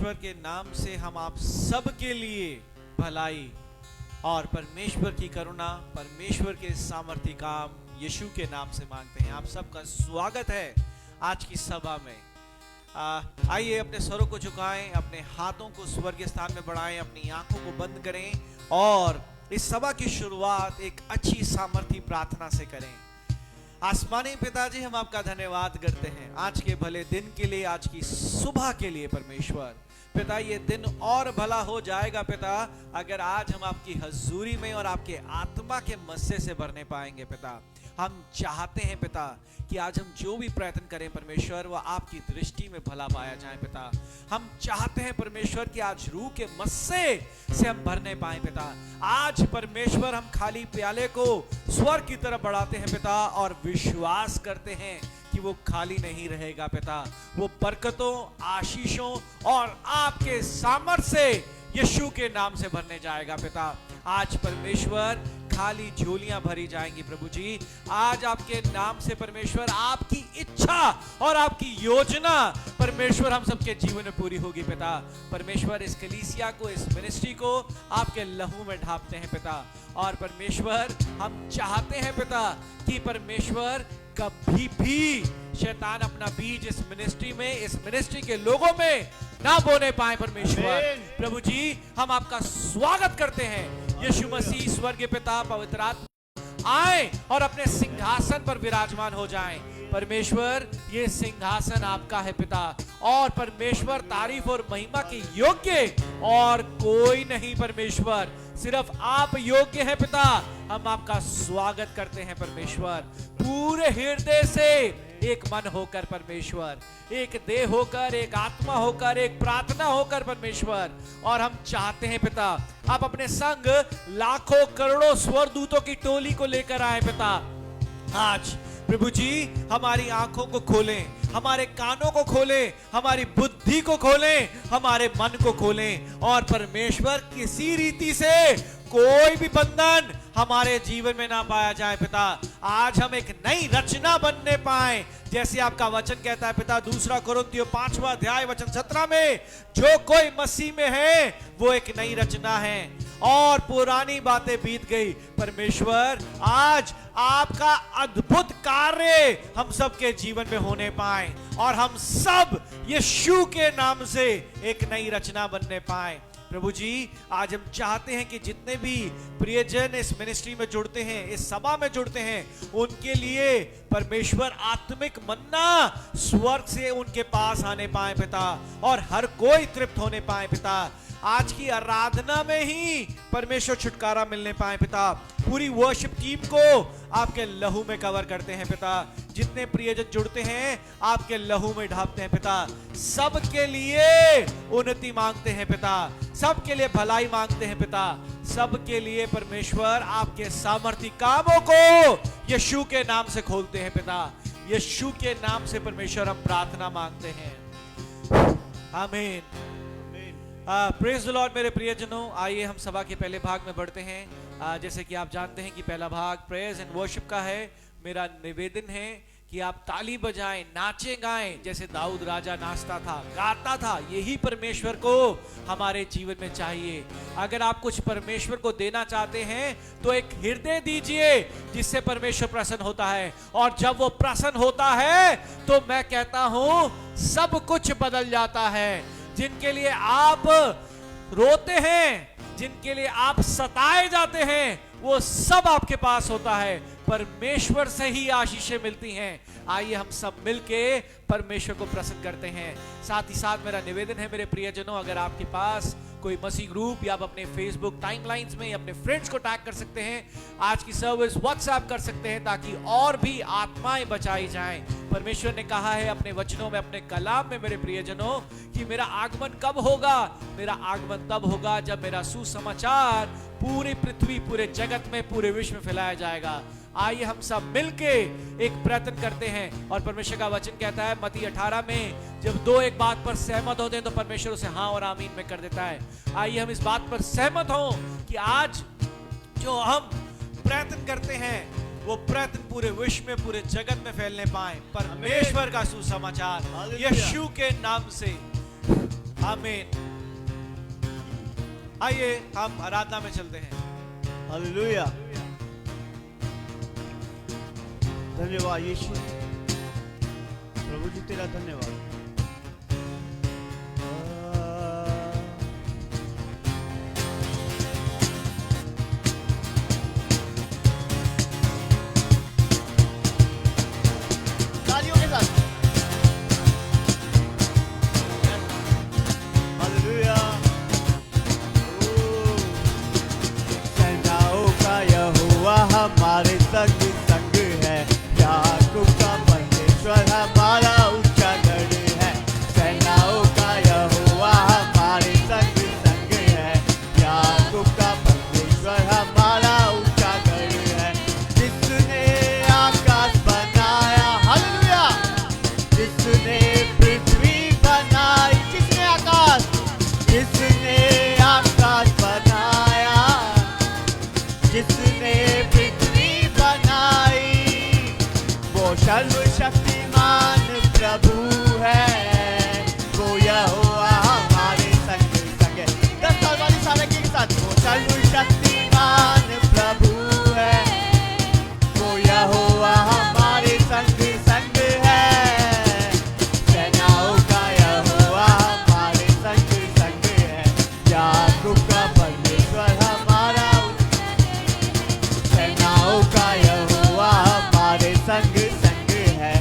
परमेश्वर के नाम से हम आप सब के लिए भलाई और परमेश्वर की करुणा, परमेश्वर के सामर्थ्य काम यीशु के नाम से मांगते हैं। आप सबका स्वागत है आज की सभा में। आइए अपने स्वरों को झुकाएं, अपने हाथों को स्वर्गीय स्थान में बढ़ाएं, अपनी आंखों को बंद करें और इस सभा की शुरुआत एक अच्छी सामर्थ्य प्रार्थना से करें। आसमानी पिताजी, हम आपका धन्यवाद करते हैं आज के भले दिन के लिए, आज की सुबह के लिए। परमेश्वर पिता, ये दिन और भला हो जाएगा पिता अगर आज हम आपकी हजूरी में और आपके आत्मा के मस्से से भरने पाएंगे। पिता, हम चाहते हैं पिता कि आज हम जो भी प्रयत्न करें परमेश्वर, वो आपकी दृष्टि में भला पाया जाए। पिता, हम चाहते हैं परमेश्वर कि आज रूह के मस्से से हम भरने पाए। पिता, आज परमेश्वर हम खाली प्याले को स्वर्ग की तरफ बढ़ाते हैं पिता, और विश्वास करते हैं कि वो खाली नहीं रहेगा पिता। वो बरकतों, आशीषों और आपके सामर्थ्य से यीशु के नाम से भरने जाएगा पिता। आज परमेश्वर खाली झोलियां भरी जाएंगी प्रभु जी। आज आपके नाम से परमेश्वर आपकी इच्छा और आपकी योजना परमेश्वर हम सबके जीवन में पूरी होगी पिता। परमेश्वर इस कलीसिया को, इस मिनिस्ट्री को आपके लहू में ढापते हैं पिता। और परमेश्वर हम चाहते हैं पिता कि परमेश्वर कभी भी शैतान अपना बीज इस मिनिस्ट्री में, इस मिनिस्ट्री के लोगों में ना बोने पाए। परमेश्वर प्रभु जी, हम आपका स्वागत करते हैं। यीशु मसीह, स्वर्गीय पिता, पवित्र आत्मा आए और अपने सिंहासन पर विराजमान हो जाएं। परमेश्वर, ये सिंहासन आपका है पिता, और परमेश्वर तारीफ और महिमा के योग्य और कोई नहीं। परमेश्वर, सिर्फ आप योग्य हैं पिता। हम आपका स्वागत करते हैं परमेश्वर, पूरे हृदय से एक मन होकर परमेश्वर, एक देह होकर, एक आत्मा होकर, एक प्रार्थना होकर परमेश्वर। और हम चाहते हैं पिता आप अपने संग लाखों करोड़ों स्वरदूतों की टोली को लेकर आए पिता। आज प्रभु जी हमारी आंखों को खोलें, हमारे कानों को खोलें, हमारी बुद्धि को खोलें, हमारे मन को खोलें, और परमेश्वर किसी रीति से कोई भी बंधन हमारे जीवन में ना पाया जाए पिता। आज हम एक नई रचना बनने पाए, जैसे आपका वचन कहता है पिता, 2 कोरिन्थियों 5वां अध्याय वचन 17 में, जो कोई मसीह में है वो एक नई रचना है और पुरानी बातें बीत गई। परमेश्वर, आज आपका अद्भुत कार्य हम सब के जीवन में होने पाए और हम सब यीशु के नाम से एक नई रचना बनने पाए। प्रभु जी, आज हम चाहते हैं कि जितने भी प्रियजन इस मिनिस्ट्री में जुड़ते हैं, इस सभा में जुड़ते हैं, उनके लिए परमेश्वर आत्मिक मन्ना स्वर्ग से उनके पास आने पाए पिता, और हर कोई तृप्त होने पाए पिता। आज की आराधना में ही परमेश्वर छुटकारा मिलने पाए पिता। पूरी वर्शिप टीम को आपके लहू में कवर करते हैं पिता। जितने प्रियजन जुड़ते हैं आपके लहू में ढापते हैं पिता। सबके लिए उन्नति मांगते हैं पिता, सबके लिए भलाई मांगते हैं पिता, सबके लिए परमेश्वर आपके सामर्थ्य कामों को यीशु के नाम से खोलते हैं पिता। यीशु के नाम से परमेश्वर हम प्रार्थना मांगते हैं, आमीन। प्रेज द लॉर्ड मेरे प्रियजनों, आइए हम सभा के पहले भाग में बढ़ते हैं। जैसे कि आप जानते हैं कि पहला भाग प्रेज एंड वर्शिप का है। मेरा निवेदन है कि आप ताली बजाएं, नाचें गाएं, जैसे दाऊद राजा नाचता था, गाता था। यही परमेश्वर को हमारे जीवन में चाहिए। अगर आप कुछ परमेश्वर को देना चाहते हैं तो एक हृदय दीजिए जिससे परमेश्वर प्रसन्न होता है, और जब वो प्रसन्न होता है तो मैं कहता हूं सब कुछ बदल जाता है। जिनके लिए आप रोते हैं, जिनके लिए आप सताए जाते हैं, वो सब आपके पास होता है। परमेश्वर से ही आशीषें मिलती हैं। आइए हम सब मिलके परमेश्वर को प्रसन्न करते हैं। साथ ही साथ मेरा निवेदन है मेरे प्रियजनों, अगर आपके पास कोई मसीह ग्रुप या आप अपने फेसबुक टाइमलाइंस में अपने फ्रेंड्स को टैग कर सकते हैं। आज की सर्विस व्हाट्सएप कर सकते हैं ताकि और भी आत्माएं बचाई जाएं। परमेश्वर ने कहा है अपने वचनों में, अपने कलाम में मेरे प्रियजनों, कि मेरा आगमन कब होगा? मेरा आगमन तब होगा जब मेरा सुसमाचार पूरी पृथ्वी, पूरे जगत में, पूरे विश्व में फैलाया जाएगा। आइए हम सब मिलके एक प्रयत्न करते हैं। और परमेश्वर का वचन कहता है मत्ती 18 में, जब दो एक बात पर सहमत होते हैं तो परमेश्वर उसे हाँ और आमीन में कर देता है। आइए हम इस बात पर सहमत हों कि आज जो हम प्रयत्न करते हैं वो प्रयत्न पूरे विश्व में, पूरे जगत में फैलने पाए। परमेश्वर का सुसमाचार यीशु के नाम से आमीन। आइए हम आराधना में चलते हैं। हालेलुया। धन्यवाद यीशु, प्रभु जी तेरा धन्यवाद। तालियों के साथ हालेलुया। सेनाओं का यहोवा हमारे संग संग है, याकूब का परमेश्वर हमारा ऊंचा गढ़ है। सेनाओं का यहोवा हमारे संग संग है, याकूब का परमेश्वर हमारा ऊंचा गढ़ है। जिसने आकाश बनाया, हालेलुया, जिसने पृथ्वी बनाई, जिसने आकाश बनाया, जिसने पृथ्वी बनाई, वो सर्वशक्तिमान प्रभु है, वो यहोवा हमारे संग संग है। 10 साल वाली सारे के साथ, वो सर्वशक्तिमान प्रभु है, वो यहोवा हमारे संग संग है। सेनाओं का यहोवा हमारे संग संग है, याकूब का परमेश्वर हमारा। सेनाओं का यहोवा हमारे संग संग है,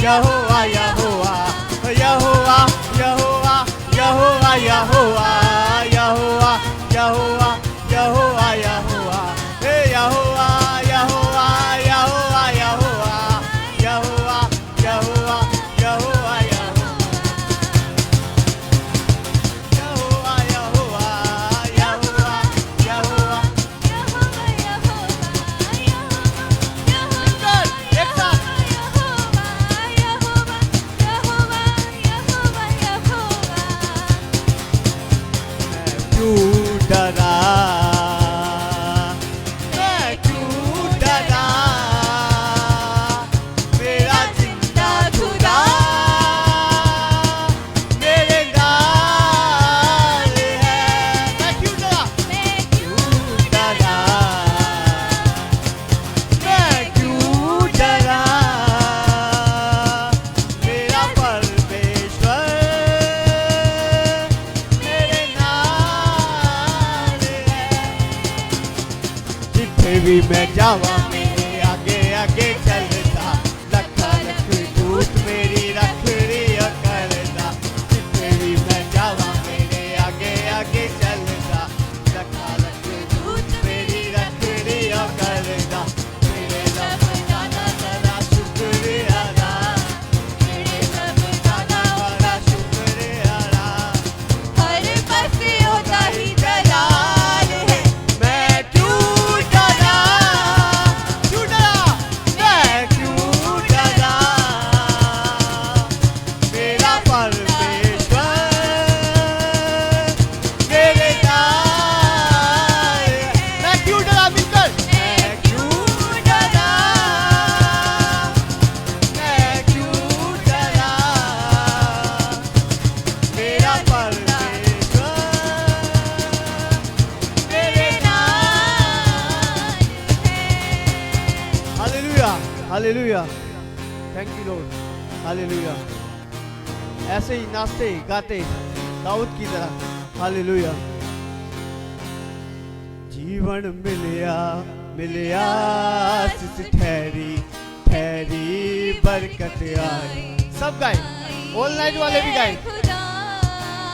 यहोवा यहोवा यहोवा यहोवा यहोवा यहोवा यहोवा यहोवा यहोवा यहोवा हे यहोवा यहोवा यहोवा यहोवा यहोवा यहोवा यहोवा यहोवा यहोवा यहोवा एक साथ क्यों डरा मैं क्यों डरा मेरा जिंदा खुदा मेरे नाल है मैं क्यों डरा मैं क्यों डरा मेरा परमेश्वर मेरे नाल है जिथे भी मैं जावा मेरे आगे आगे चलता लखा लख दूत मेरी रखड़ी करता जिथे भी मैं जावा मेरे आगे आगे चलता लखा लख दूत मेरी रखड़ी करता मेरे रब दादा तेरा शुक्रिया दा मेरे रब दादा बड़ा शुक्रिया दा हर पासे होता ही दलाल है मैं क्यों डरा मैं क्यों डरा मेरा परमेश्वर मेरे नाल मैं क्यों डरा मिलकर मैं क्यों डरा मेरा परमेश्वर मेरे नाल hallelujah hallelujah thank you Lord hallelujah ऐसे ही नाचते गाते दाऊद की तरह हालेलुया जीवन मिलिया मिलिया आशीष ठहरी ठहरी बरकत आई सब गाए ऑल नाइट वाले भी गाए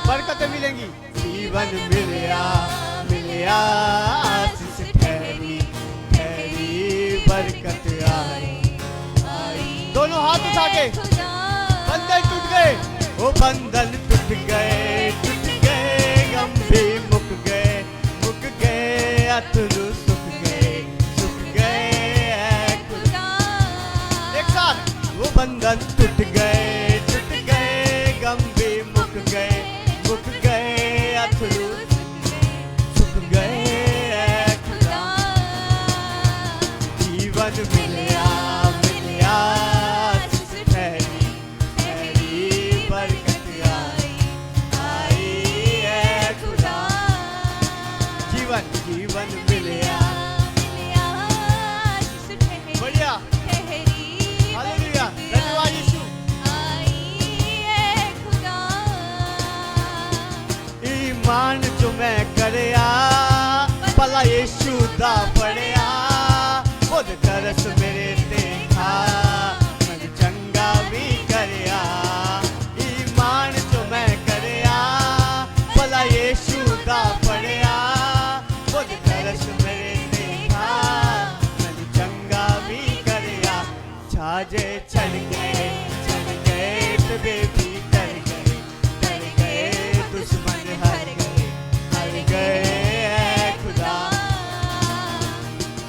बरकतें मिलेंगी जीवन मिलिया मिलिया आशीष ठहरी ठहरी बरकत आई दोनों हाथ उठा के बंधन टूट गए ओ बंधन टूट गए गम भी मुक गए अथरू सुख गए खुदा एक साथ वो बंधन टूट गए गम भी मुक गए अथरू सुख गए खुदा जीवन मिलिया मिलिया आशीष ठहरी ठहरी बरकत आई है खुदा जीवन जीवन मिलिया बढ़िया हालेलुया धन्यवाद यीशु ईमान जो मैं करया भला यीशु दा पढ़िया खुद तरस मेरे ते था मैं चंगा भी करया ईमान जो मैं करया भला यीशु दा पढ़िया खुद तरस मेरे ते था मैं चंगा भी करया छाजे चढ़ गए ते बेबी कर गए दुश्मन हर गए खुदा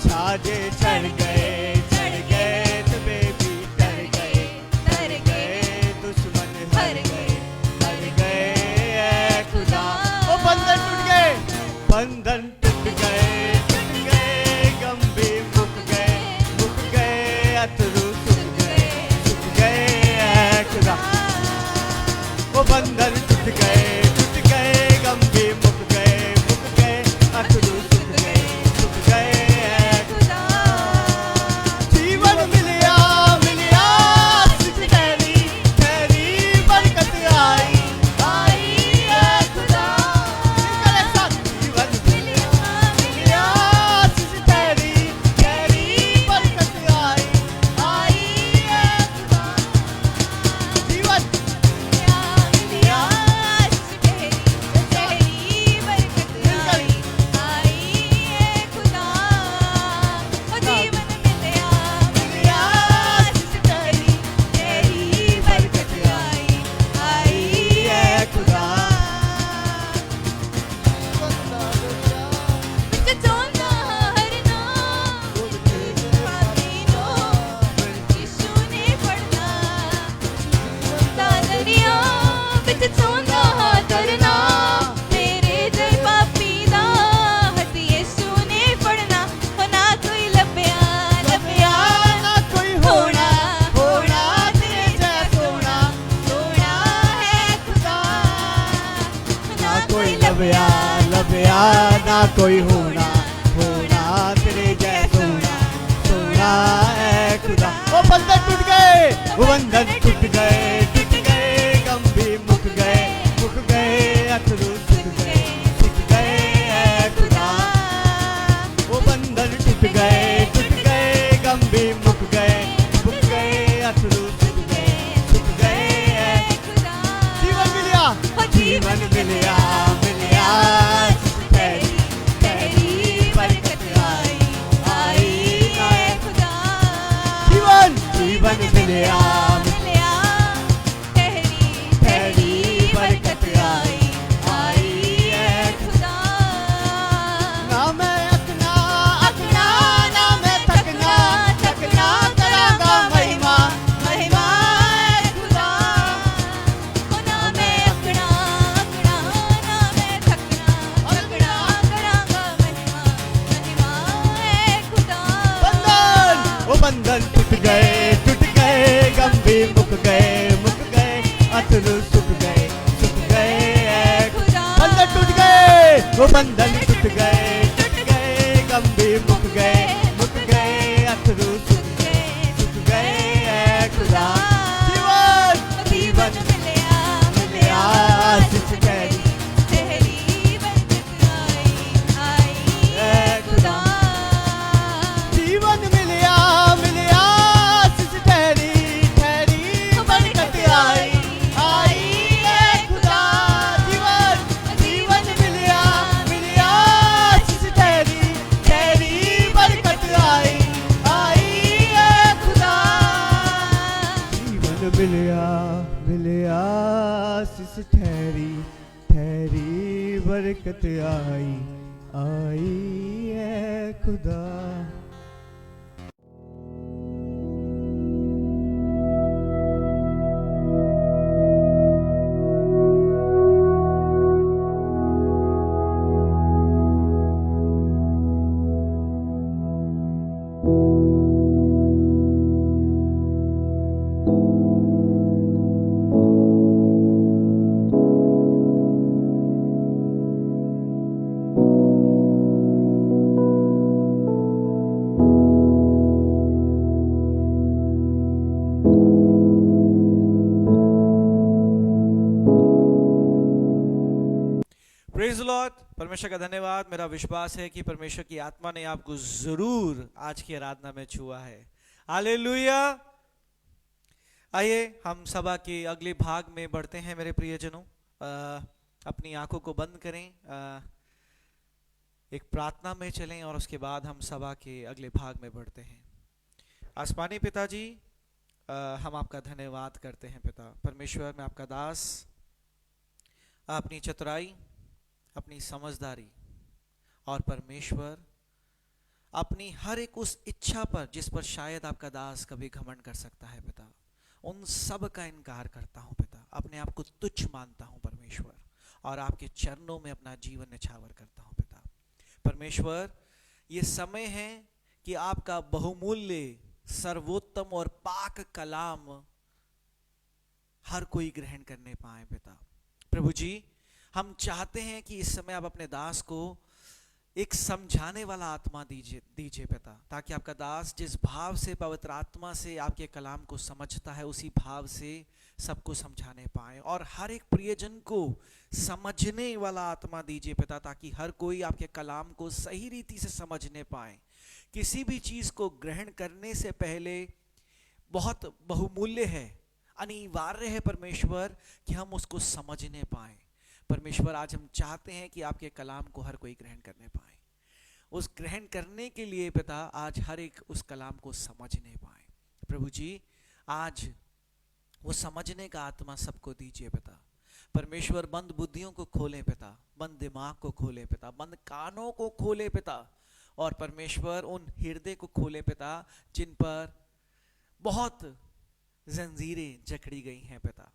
छाजे चढ़ गए तो बेबी डर गए दुश्मन हर गए खुदा ओ बंधन टूट गए गम भी मुक गए अथरू सुख गए खुदा ओ बंधन टूट गए गम भी मुक गए अथरू सुख गए जीवन मिलिया आशीष ठहरी बरकत आई है खुदा जीवन मिलिया कोई होना होना तेरे जैसा सोना है खुदा। वो बंधन टूट गए, वो बंधन टूट गए, गम भी मुक गए, अथरू सुख गए है खुदा। वो बंधन टूट गए, गम भी मुक गए, अथरू सुख गए है खुदा। जीवन मिलिया, जीवन मिलिया, तेरी बरकत आई है खुदा। जीवन मिलिया, तेरी बरकत आई है खुदा। ना मैं अकना ना मैं थकना करांगा महिमा है खुदा। ना मैं अकड़ा ना मैं थकना करांगा महिमा है खुदा। वो बंधन टूट गए, गम भी मुक गए, अथरू सुख गए है खुदा। बंधन टूट गए, वो बंधन टूट गए, गम भी मुक गए, अथरू सुख गए है खुदा। जीवन मिलिया, आशीष तेरी बरकत आई है खुदा। जीवन मिलिया, आशीष ठहरी बरकत आई है खुदा। जीवन मिलिया, आशीष ठहरी बरकत आई है खुदा। जीवन मिलिया, आशीष ठहरी बरकत आई है खुदा। Praise Lord. परमेश्वर का धन्यवाद। मेरा विश्वास है कि परमेश्वर की आत्मा ने आपको जरूर आज की आराधना में छुआ है। हालेलुया। आइए हम सभा के अगले भाग में बढ़ते हैं मेरे प्रियजनों। अपनी आंखों को बंद करें, एक प्रार्थना में चलें और उसके बाद हम सभा के अगले भाग में बढ़ते हैं। आसमानी पिताजी, हम आपका धन्यवाद करते हैं पिता परमेश्वर। में आपका दास अपनी चतुराई, अपनी समझदारी और परमेश्वर अपनी हर एक उस इच्छा पर जिस पर शायद आपका दास कभी घमंड कर सकता है पिता, उन सब का इनकार करता हूं पिता। अपने आप को तुच्छ मानता हूं परमेश्वर, और आपके चरणों में अपना जीवन निछावर करता हूं पिता परमेश्वर। ये समय है कि आपका बहुमूल्य, सर्वोत्तम और पाक कलाम हर कोई ग्रहण करने पाए पिता प्रभु जी। हम चाहते हैं कि इस समय आप अपने दास को एक समझाने वाला आत्मा दीजिए पिता, ताकि आपका दास जिस भाव से पवित्र आत्मा से आपके कलाम को समझता है, उसी भाव से सबको समझाने पाए। और हर एक प्रियजन को समझने वाला आत्मा दीजिए पिता, ताकि हर कोई आपके कलाम को सही रीति से समझने पाए। किसी भी चीज को ग्रहण करने से पहले बहुत बहुमूल्य है, अनिवार्य है परमेश्वर कि हम उसको समझने पाए। परमेश्वर आज हम चाहते हैं कि आपके कलाम को हर कोई ग्रहण करने पाए। उस ग्रहण करने के लिए पिता आज हर एक उस कलाम को समझने पाए प्रभु जी। आज वो समझने का आत्मा सबको दीजिए पिता परमेश्वर। बंद बुद्धियों को खोले पिता, बंद दिमाग को खोले पिता, बंद कानों को खोले पिता, और परमेश्वर उन हृदय को खोले पिता जिन पर बहुत जंजीरें जकड़ी गई हैं पिता,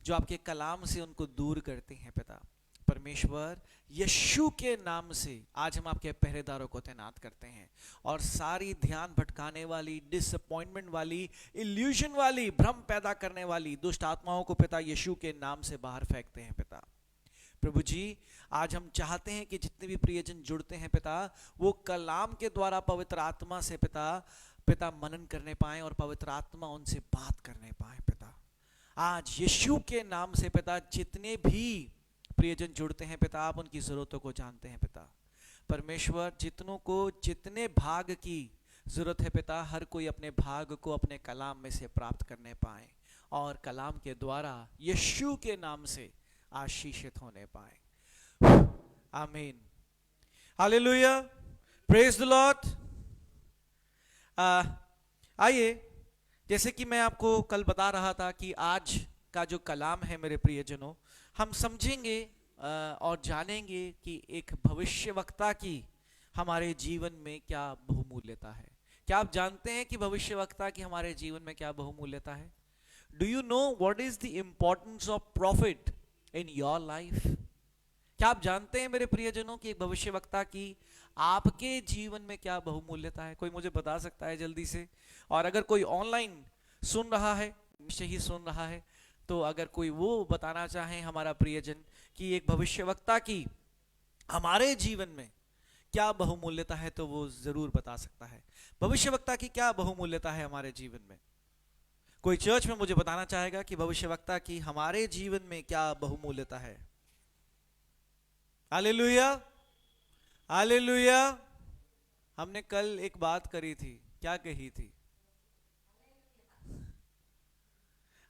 जो आपके कलाम से उनको दूर करते हैं पिता परमेश्वर। यीशु के नाम से आज हम आपके पहरेदारों को तैनात करते हैं, और सारी ध्यान भटकाने वाली, डिसअपॉइंटमेंट वाली, इल्यूजन वाली, भ्रम पैदा करने वाली दुष्ट आत्माओं को पिता यीशु के नाम से बाहर फेंकते हैं पिता। प्रभु जी, आज हम चाहते हैं कि जितने भी प्रियजन जुड़ते हैं पिता, वो कलाम के द्वारा पवित्र आत्मा से पिता मनन करने पाए और पवित्र आत्मा उनसे बात करने पाए पिता। आज यीशु के नाम से पिता, जितने भी प्रियजन जुड़ते हैं पिता, आप उनकी जरूरतों को जानते हैं पिता। परमेश्वर, जितनों को जितने भाग की जरूरत है पिता, हर कोई अपने भाग को अपने कलाम में से प्राप्त करने पाए और कलाम के द्वारा यीशु के नाम से आशीषित होने पाए। आमीन, हालेलुया, प्रेज द लॉर्ड। आइए, जैसे कि मैं आपको कल बता रहा था कि आज का जो कलाम है मेरे प्रियजनों, हम समझेंगे और जानेंगे कि एक भविष्यवक्ता की हमारे जीवन में क्या बहुमूल्यता है। क्या आप जानते हैं कि भविष्यवक्ता की हमारे जीवन में क्या बहुमूल्यता है? Do you know what is the importance of profit in your life? क्या आप जानते हैं मेरे प्रियजनों कि एक भविष्यवक्ता की आपके जीवन में क्या बहुमूल्यता है? कोई मुझे बता सकता है जल्दी से? और अगर कोई ऑनलाइन सुन रहा है, निश्चय ही सुन रहा है, तो अगर कोई वो बताना चाहे हमारा प्रियजन कि एक भविष्यवक्ता की हमारे जीवन में क्या बहुमूल्यता है, तो वो जरूर बता सकता है। भविष्यवक्ता की क्या बहुमूल्यता है हमारे जीवन में? कोई चर्च में मुझे बताना चाहेगा कि भविष्यवक्ता की हमारे जीवन में क्या बहुमूल्यता है? Hallelujah, hallelujah. हमने कल एक बात करी थी, क्या कही थी?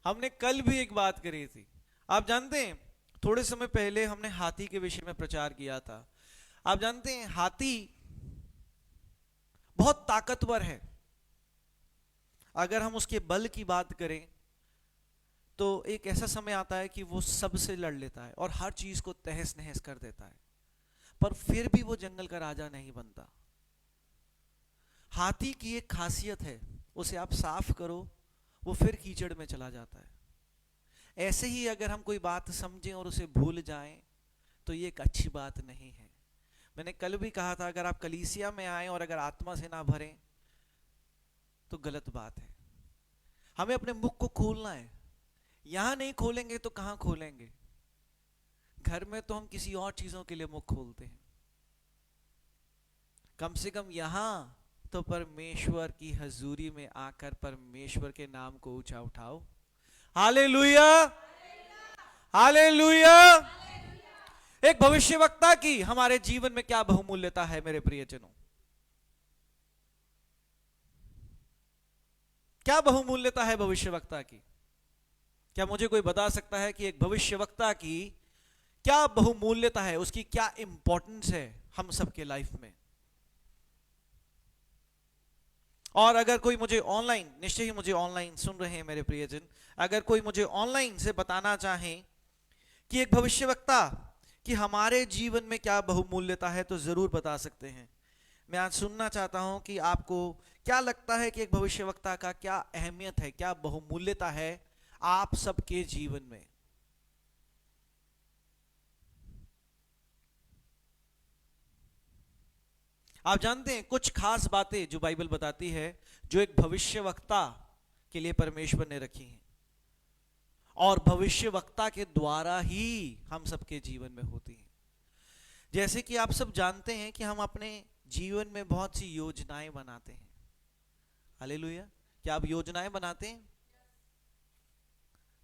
हमने कल भी एक बात करी थी। आप जानते हैं, थोड़े समय पहले हमने हाथी के विषय में प्रचार किया था। आप जानते हैं, हाथी बहुत ताकतवर है। अगर हम उसके बल की बात करें तो एक ऐसा समय आता है कि वो सबसे लड़ लेता है और हर चीज को तहस नहस कर देता है, पर फिर भी वो जंगल का राजा नहीं बनता। हाथी की एक खासियत है, उसे आप साफ करो वो फिर कीचड़ में चला जाता है। ऐसे ही अगर हम कोई बात समझें और उसे भूल जाएं तो ये एक अच्छी बात नहीं है। मैंने कल भी कहा था, अगर आप कलीसिया में आए और अगर आत्मा से ना भरें तो गलत बात है। हमें अपने मुख को खोलना है। यहां नहीं खोलेंगे तो कहां खोलेंगे? घर में तो हम किसी और चीजों के लिए मुख खोलते हैं। कम से कम यहां तो परमेश्वर की हजूरी में आकर परमेश्वर के नाम को ऊंचा उठाओ। Hallelujah, hallelujah. एक भविष्यवक्ता की हमारे जीवन में क्या बहुमूल्यता है मेरे प्रियजनों? क्या बहुमूल्यता है भविष्यवक्ता की? क्या मुझे कोई बता सकता है कि एक भविष्यवक्ता की क्या बहुमूल्यता है, उसकी क्या इंपॉर्टेंस है हम सबके लाइफ में? और अगर कोई मुझे ऑनलाइन, निश्चय ही मुझे ऑनलाइन सुन रहे हैं मेरे प्रियजन, अगर कोई मुझे ऑनलाइन से बताना चाहे कि एक भविष्यवक्ता कि हमारे जीवन में क्या बहुमूल्यता है, तो जरूर बता सकते हैं। मैं आज सुनना चाहता हूं कि आपको क्या लगता है कि एक भविष्यवक्ता का क्या अहमियत है, क्या बहुमूल्यता है आप सबके जीवन में? आप जानते हैं कुछ खास बातें जो बाइबल बताती है, जो एक भविष्यवक्ता के लिए परमेश्वर ने रखी हैं, और भविष्यवक्ता के द्वारा ही हम सबके जीवन में होती हैं। जैसे कि आप सब जानते हैं कि हम अपने जीवन में बहुत सी योजनाएं बनाते हैं। हालेलुया। क्या आप योजनाएं बनाते हैं?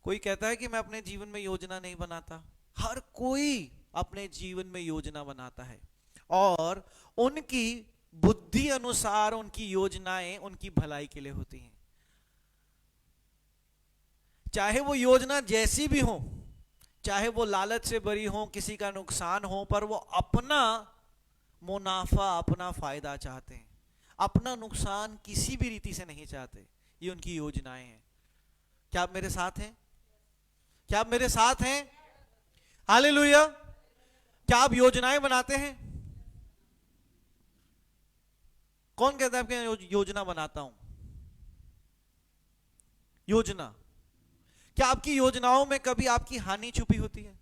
कोई कहता है कि मैं अपने जीवन में योजना नहीं बनाता। हर कोई अपने जीवन में योजना बनाता है और उनकी बुद्धि अनुसार उनकी योजनाएं उनकी भलाई के लिए होती हैं। चाहे वो योजना जैसी भी हो, चाहे वो लालच से भरी हो, किसी का नुकसान हो, पर वो अपना मुनाफा, अपना फायदा चाहते हैं, अपना नुकसान किसी भी रीति से नहीं चाहते। ये उनकी योजनाएं हैं। क्या आप मेरे साथ हैं? क्या आप मेरे साथ हैं? हालेलुया। क्या आप योजनाएं बनाते हैं? कौन कहता है कि योजना बनाता हूं? योजना। क्या आपकी योजनाओं में कभी आपकी हानि छुपी होती है,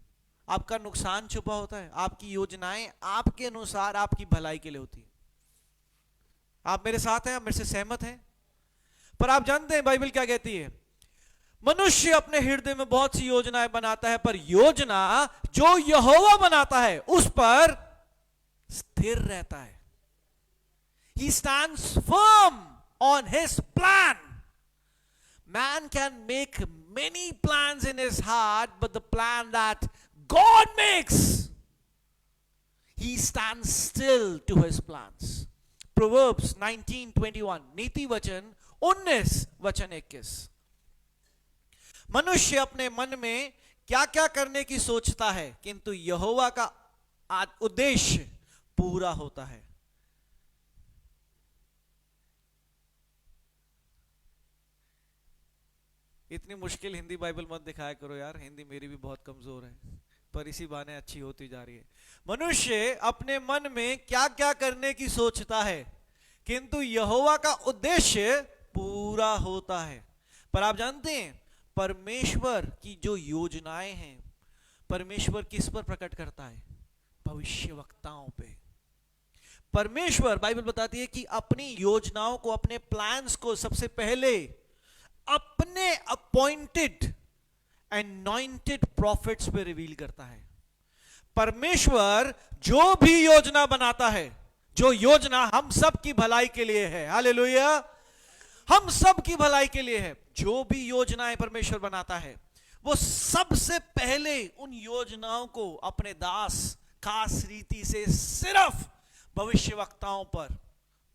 आपका नुकसान छुपा होता है? आपकी योजनाएं आपके अनुसार आपकी भलाई के लिए होती है। आप मेरे साथ हैं? आप मेरे से सहमत हैं? पर आप जानते हैं बाइबल क्या कहती है? मनुष्य अपने हृदय में बहुत सी योजनाएं बनाता है, पर योजना जो यहोवा बनाता है उस पर स्थिर रहता है. He stands firm on his plan. Man can make many plans in his heart, but the plan that God makes, he stands still to his plans. Proverbs 19:21, नीति वचन 19 वचन 21. मनुष्य अपने मन में क्या क्या करने की सोचता है, किंतु यहोवा का उद्देश्य पूरा होता है. इतनी मुश्किल हिंदी बाइबल मत दिखाया करो यार, हिंदी मेरी भी बहुत कमजोर है, पर इसी बहाने अच्छी होती जा रही है. मनुष्य अपने मन में क्या क्या करने की सोचता है, किंतु यहोवा का उद्देश्य पूरा होता है. पर आप जानते हैं परमेश्वर की जो योजनाएं हैं, परमेश्वर किस पर प्रकट करता है? भविष्यवक्ताओं पे. परमेश्वर, बाइबल बताती है कि अपनी योजनाओं को, अपने प्लान्स को सबसे पहले अपने अपॉइंटेड एनॉइंटेड प्रॉफिट्स पे रिवील करता है. परमेश्वर जो भी योजना बनाता है, जो योजना हम सब की भलाई के लिए है, हालेलुया, हम सब की भलाई के लिए है, जो भी योजनाएं परमेश्वर बनाता है वो सबसे पहले उन योजनाओं को अपने दास खास रीति से सिर्फ भविष्यवक्ताओं पर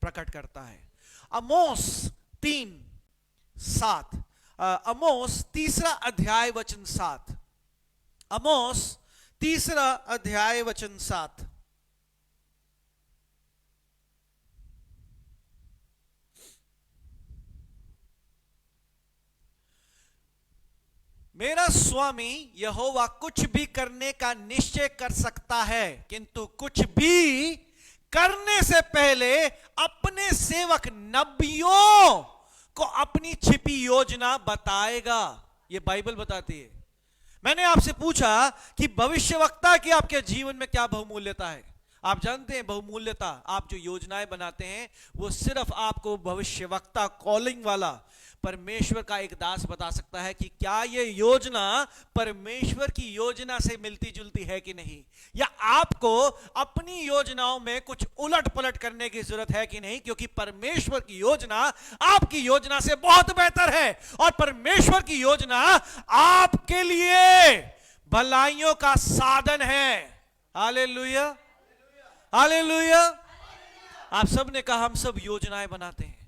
प्रकट करता है. अमोस 3:7, अमोस 3 अध्याय वचन 7, अमोस 3 अध्याय वचन 7. मेरा स्वामी यहोवा कुछ भी करने का निश्चय कर सकता है, किंतु कुछ भी करने से पहले अपने सेवक नबियों को अपनी छिपी योजना बताएगा. यह बाइबल बताती है. मैंने आपसे पूछा कि भविष्यवक्ता की आपके जीवन में क्या बहुमूल्यता है. आप जानते हैं बहुमूल्यता, आप जो योजनाएं बनाते हैं वो सिर्फ आपको भविष्यवक्ता कॉलिंग वाला परमेश्वर का एक दास बता सकता है कि क्या ये योजना परमेश्वर की योजना से मिलती जुलती है कि नहीं, या आपको अपनी योजनाओं में कुछ उलट पलट करने की जरूरत है कि नहीं, क्योंकि परमेश्वर की योजना आपकी योजना से बहुत बेहतर है और परमेश्वर की योजना आपके लिए भलाइयों का साधन है. Hallelujah, hallelujah. आप सब ने कहा हम सब योजनाएं बनाते हैं,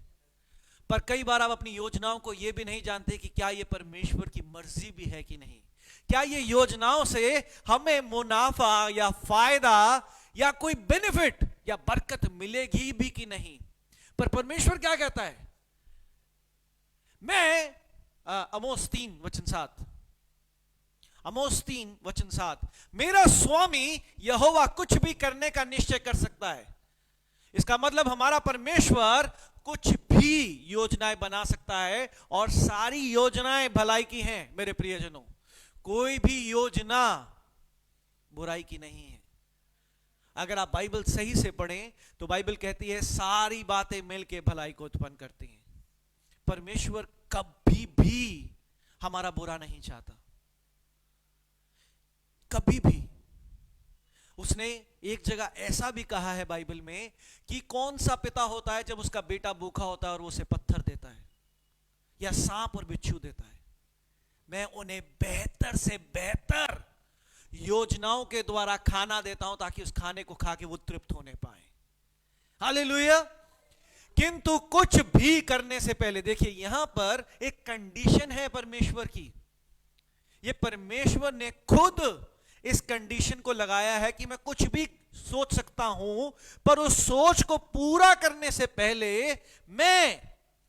पर कई बार आप अपनी योजनाओं को यह भी नहीं जानते कि क्या यह परमेश्वर की मर्जी भी है कि नहीं, क्या ये योजनाओं से हमें मुनाफा या फायदा या कोई बेनिफिट या बरकत मिलेगी भी कि नहीं. पर परमेश्वर क्या कहता है? मैं अमोस 3 वचन 7, अमोस 3 वचन 7, मेरा स्वामी यहोवा कुछ भी करने का निश्चय कर सकता है. इसका मतलब हमारा परमेश्वर कुछ भी योजनाएं बना सकता है और सारी योजनाएं भलाई की हैं. मेरे प्रियजनों, कोई भी योजना बुराई की नहीं है. अगर आप बाइबल सही से पढ़ें तो बाइबल कहती है सारी बातें मिलकर भलाई को उत्पन्न करती हैं. परमेश्वर कभी भी हमारा बुरा नहीं चाहता, कभी भी. उसने एक जगह ऐसा भी कहा है बाइबल में कि कौन सा पिता होता है जब उसका बेटा भूखा होता है और वो उसे पत्थर देता है या सांप और बिच्छू देता है. मैं उन्हें बेहतर से बेहतर योजनाओं के द्वारा खाना देता हूं ताकि उस खाने को खा के वो तृप्त होने पाए. हालेलुया. किंतु कुछ भी करने से पहले देखिए यहां पर एक कंडीशन है परमेश्वर की. ये परमेश्वर ने खुद इस कंडीशन को लगाया है कि मैं कुछ भी सोच सकता हूं, पर उस सोच को पूरा करने से पहले मैं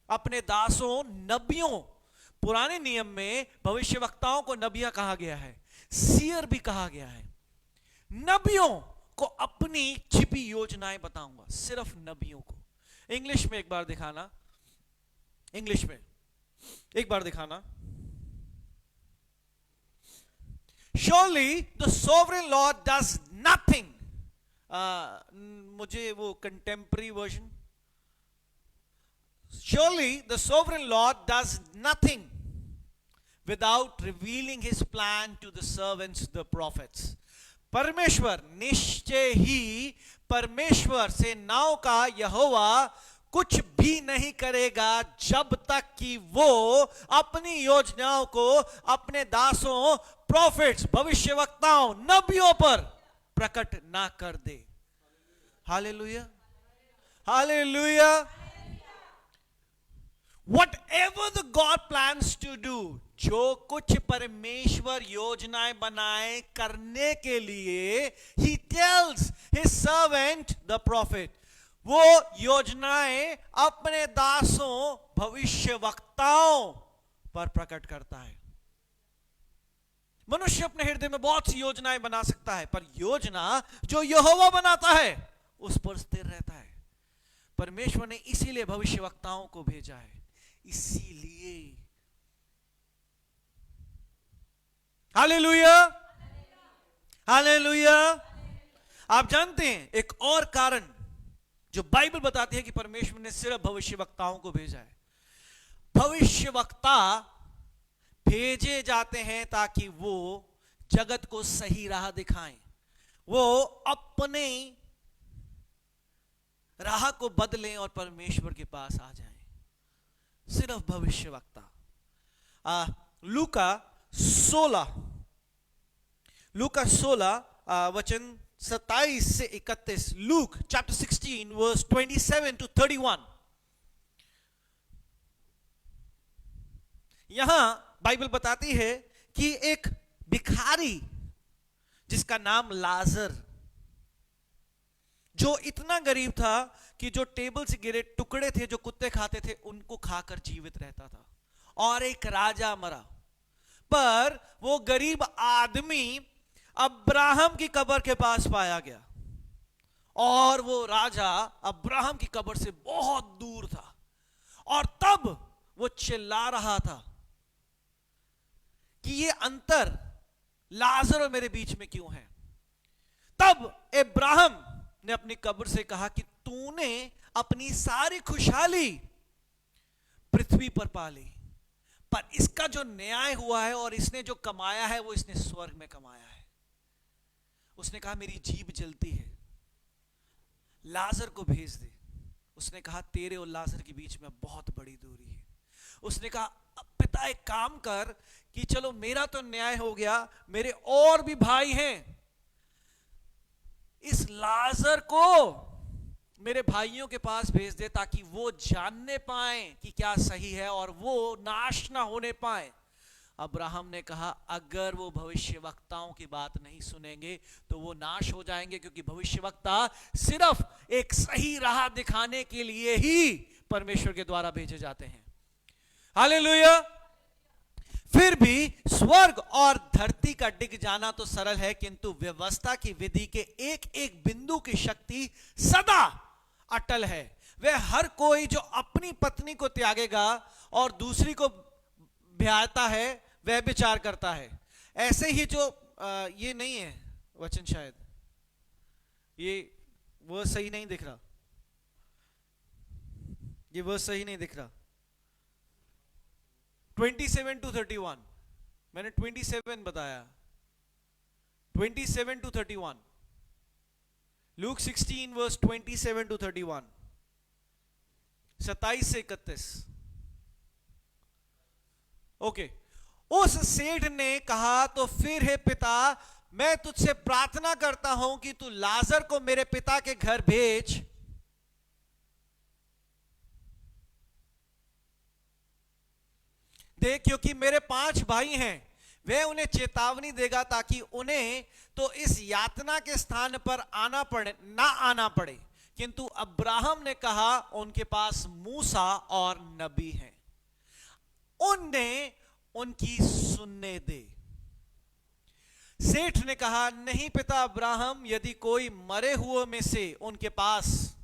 अपने दासों नबियों, पुराने नियम में भविष्यवक्ताओं को नबियां कहा गया है, सीयर भी कहा गया है, नबियों को अपनी छिपी योजनाएं बताऊंगा. सिर्फ नबियों को. इंग्लिश में एक बार दिखाना, इंग्लिश में एक बार दिखाना. Surely the sovereign Lord does nothing. मुझे वो contemporary version. Surely the sovereign Lord does nothing without revealing his plan to the servants, the prophets. परमेश्वर निश्चय ही परमेश्वर से नाव का यहोवा कुछ भी नहीं करेगा जब तक कि वो अपनी योजनाओं को अपने दासों, प्रॉफिट्स, भविष्यवक्ताओं, नबियों पर प्रकट ना कर दे. Hallelujah, hallelujah. Whatever the God plans to do, जो कुछ परमेश्वर योजनाएं बनाए करने के लिए, he tells his servant the prophet, वो योजनाएं अपने दासों, भविष्यवक्ताओं पर प्रकट करता है. मनुष्य अपने हृदय में बहुत सी योजनाएं बना सकता है, पर योजना जो यहोवा बनाता है उस पर स्थिर रहता है. परमेश्वर ने इसीलिए भविष्यवक्ताओं को भेजा है. इसीलिए हालेलुया, हालेलुया. आप जानते हैं एक और कारण जो बाइबल बताती है कि परमेश्वर ने सिर्फ भविष्यवक्ताओं को भेजा है. भविष्यवक्ता भेजे जाते हैं ताकि वो जगत को सही राह दिखाएं, वो अपने राह को बदलें और परमेश्वर के पास आ जाएं. सिर्फ भविष्यवक्ता. लूका 16 वचन 27 से 31. Luke chapter 16 verse 27 to 31. यहां बाइबल बताती है कि एक भिखारी जिसका नाम लाजर, जो इतना गरीब था कि जो टेबल से गिरे टुकड़े थे जो कुत्ते खाते थे उनको खाकर जीवित रहता था, और एक राजा मरा. पर वो गरीब आदमी अब्राहम की कब्र के पास पाया गया, और वो राजा अब्राहम की कब्र से बहुत दूर था, और तब वो चिल्ला रहा था कि ये अंतर लाजर और मेरे बीच में क्यों है. तब अब्राहम ने अपनी कब्र से कहा कि तूने अपनी सारी खुशहाली पृथ्वी पर पाली, पर इसका जो न्याय हुआ है और इसने जो कमाया है वो इसने स्वर्ग में कमाया है. उसने कहा मेरी जीभ जलती है, लाजर को भेज दे. उसने कहा तेरे और लाजर के बीच में बहुत बड़ी दूरी है. उसने कहा पिता एक काम कर कि चलो मेरा तो न्याय हो गया, मेरे और भी भाई हैं, इस लाजर को मेरे भाइयों के पास भेज दे ताकि वो जानने पाए कि क्या सही है और वो नाश ना होने पाए. अब्राहम ने कहा अगर वो भविष्यवक्ताओं की बात नहीं सुनेंगे तो वो नाश हो जाएंगे, क्योंकि भविष्यवक्ता सिर्फ एक सही राह दिखाने के लिए ही परमेश्वर के द्वारा भेजे जाते हैं. हालेलुया. फिर भी स्वर्ग और धरती का डिग जाना तो सरल है, किंतु व्यवस्था की विधि के एक एक बिंदु की शक्ति सदा अटल है. वह हर कोई जो अपनी पत्नी को त्यागेगा और दूसरी को ब्याहता है वह विचार करता है. ऐसे ही जो ये नहीं है वचन, शायद ये वो सही नहीं दिख रहा, ये वो सही नहीं दिख रहा. 27 to 31 मैंने 27 बताया. 27 to 31. Luke 16 verse 27 to 31. 27 से 31. ओके. उस सेठ ने कहा तो फिर हे पिता, मैं तुझसे प्रार्थना करता हूं कि तू लाजर को मेरे पिता के घर भेज, देख क्योंकि मेरे 5 भाई हैं, वह उन्हें चेतावनी देगा ताकि उन्हें तो इस यातना के स्थान पर ना आना पड़े. किंतु अब्राहम ने कहा उनके पास मूसा और नबी हैं, उन्हें उनकी सुनने दे. सेठ ने कहा नहीं पिता अब्राहम, यदि कोई मरे हुए में से उनके पास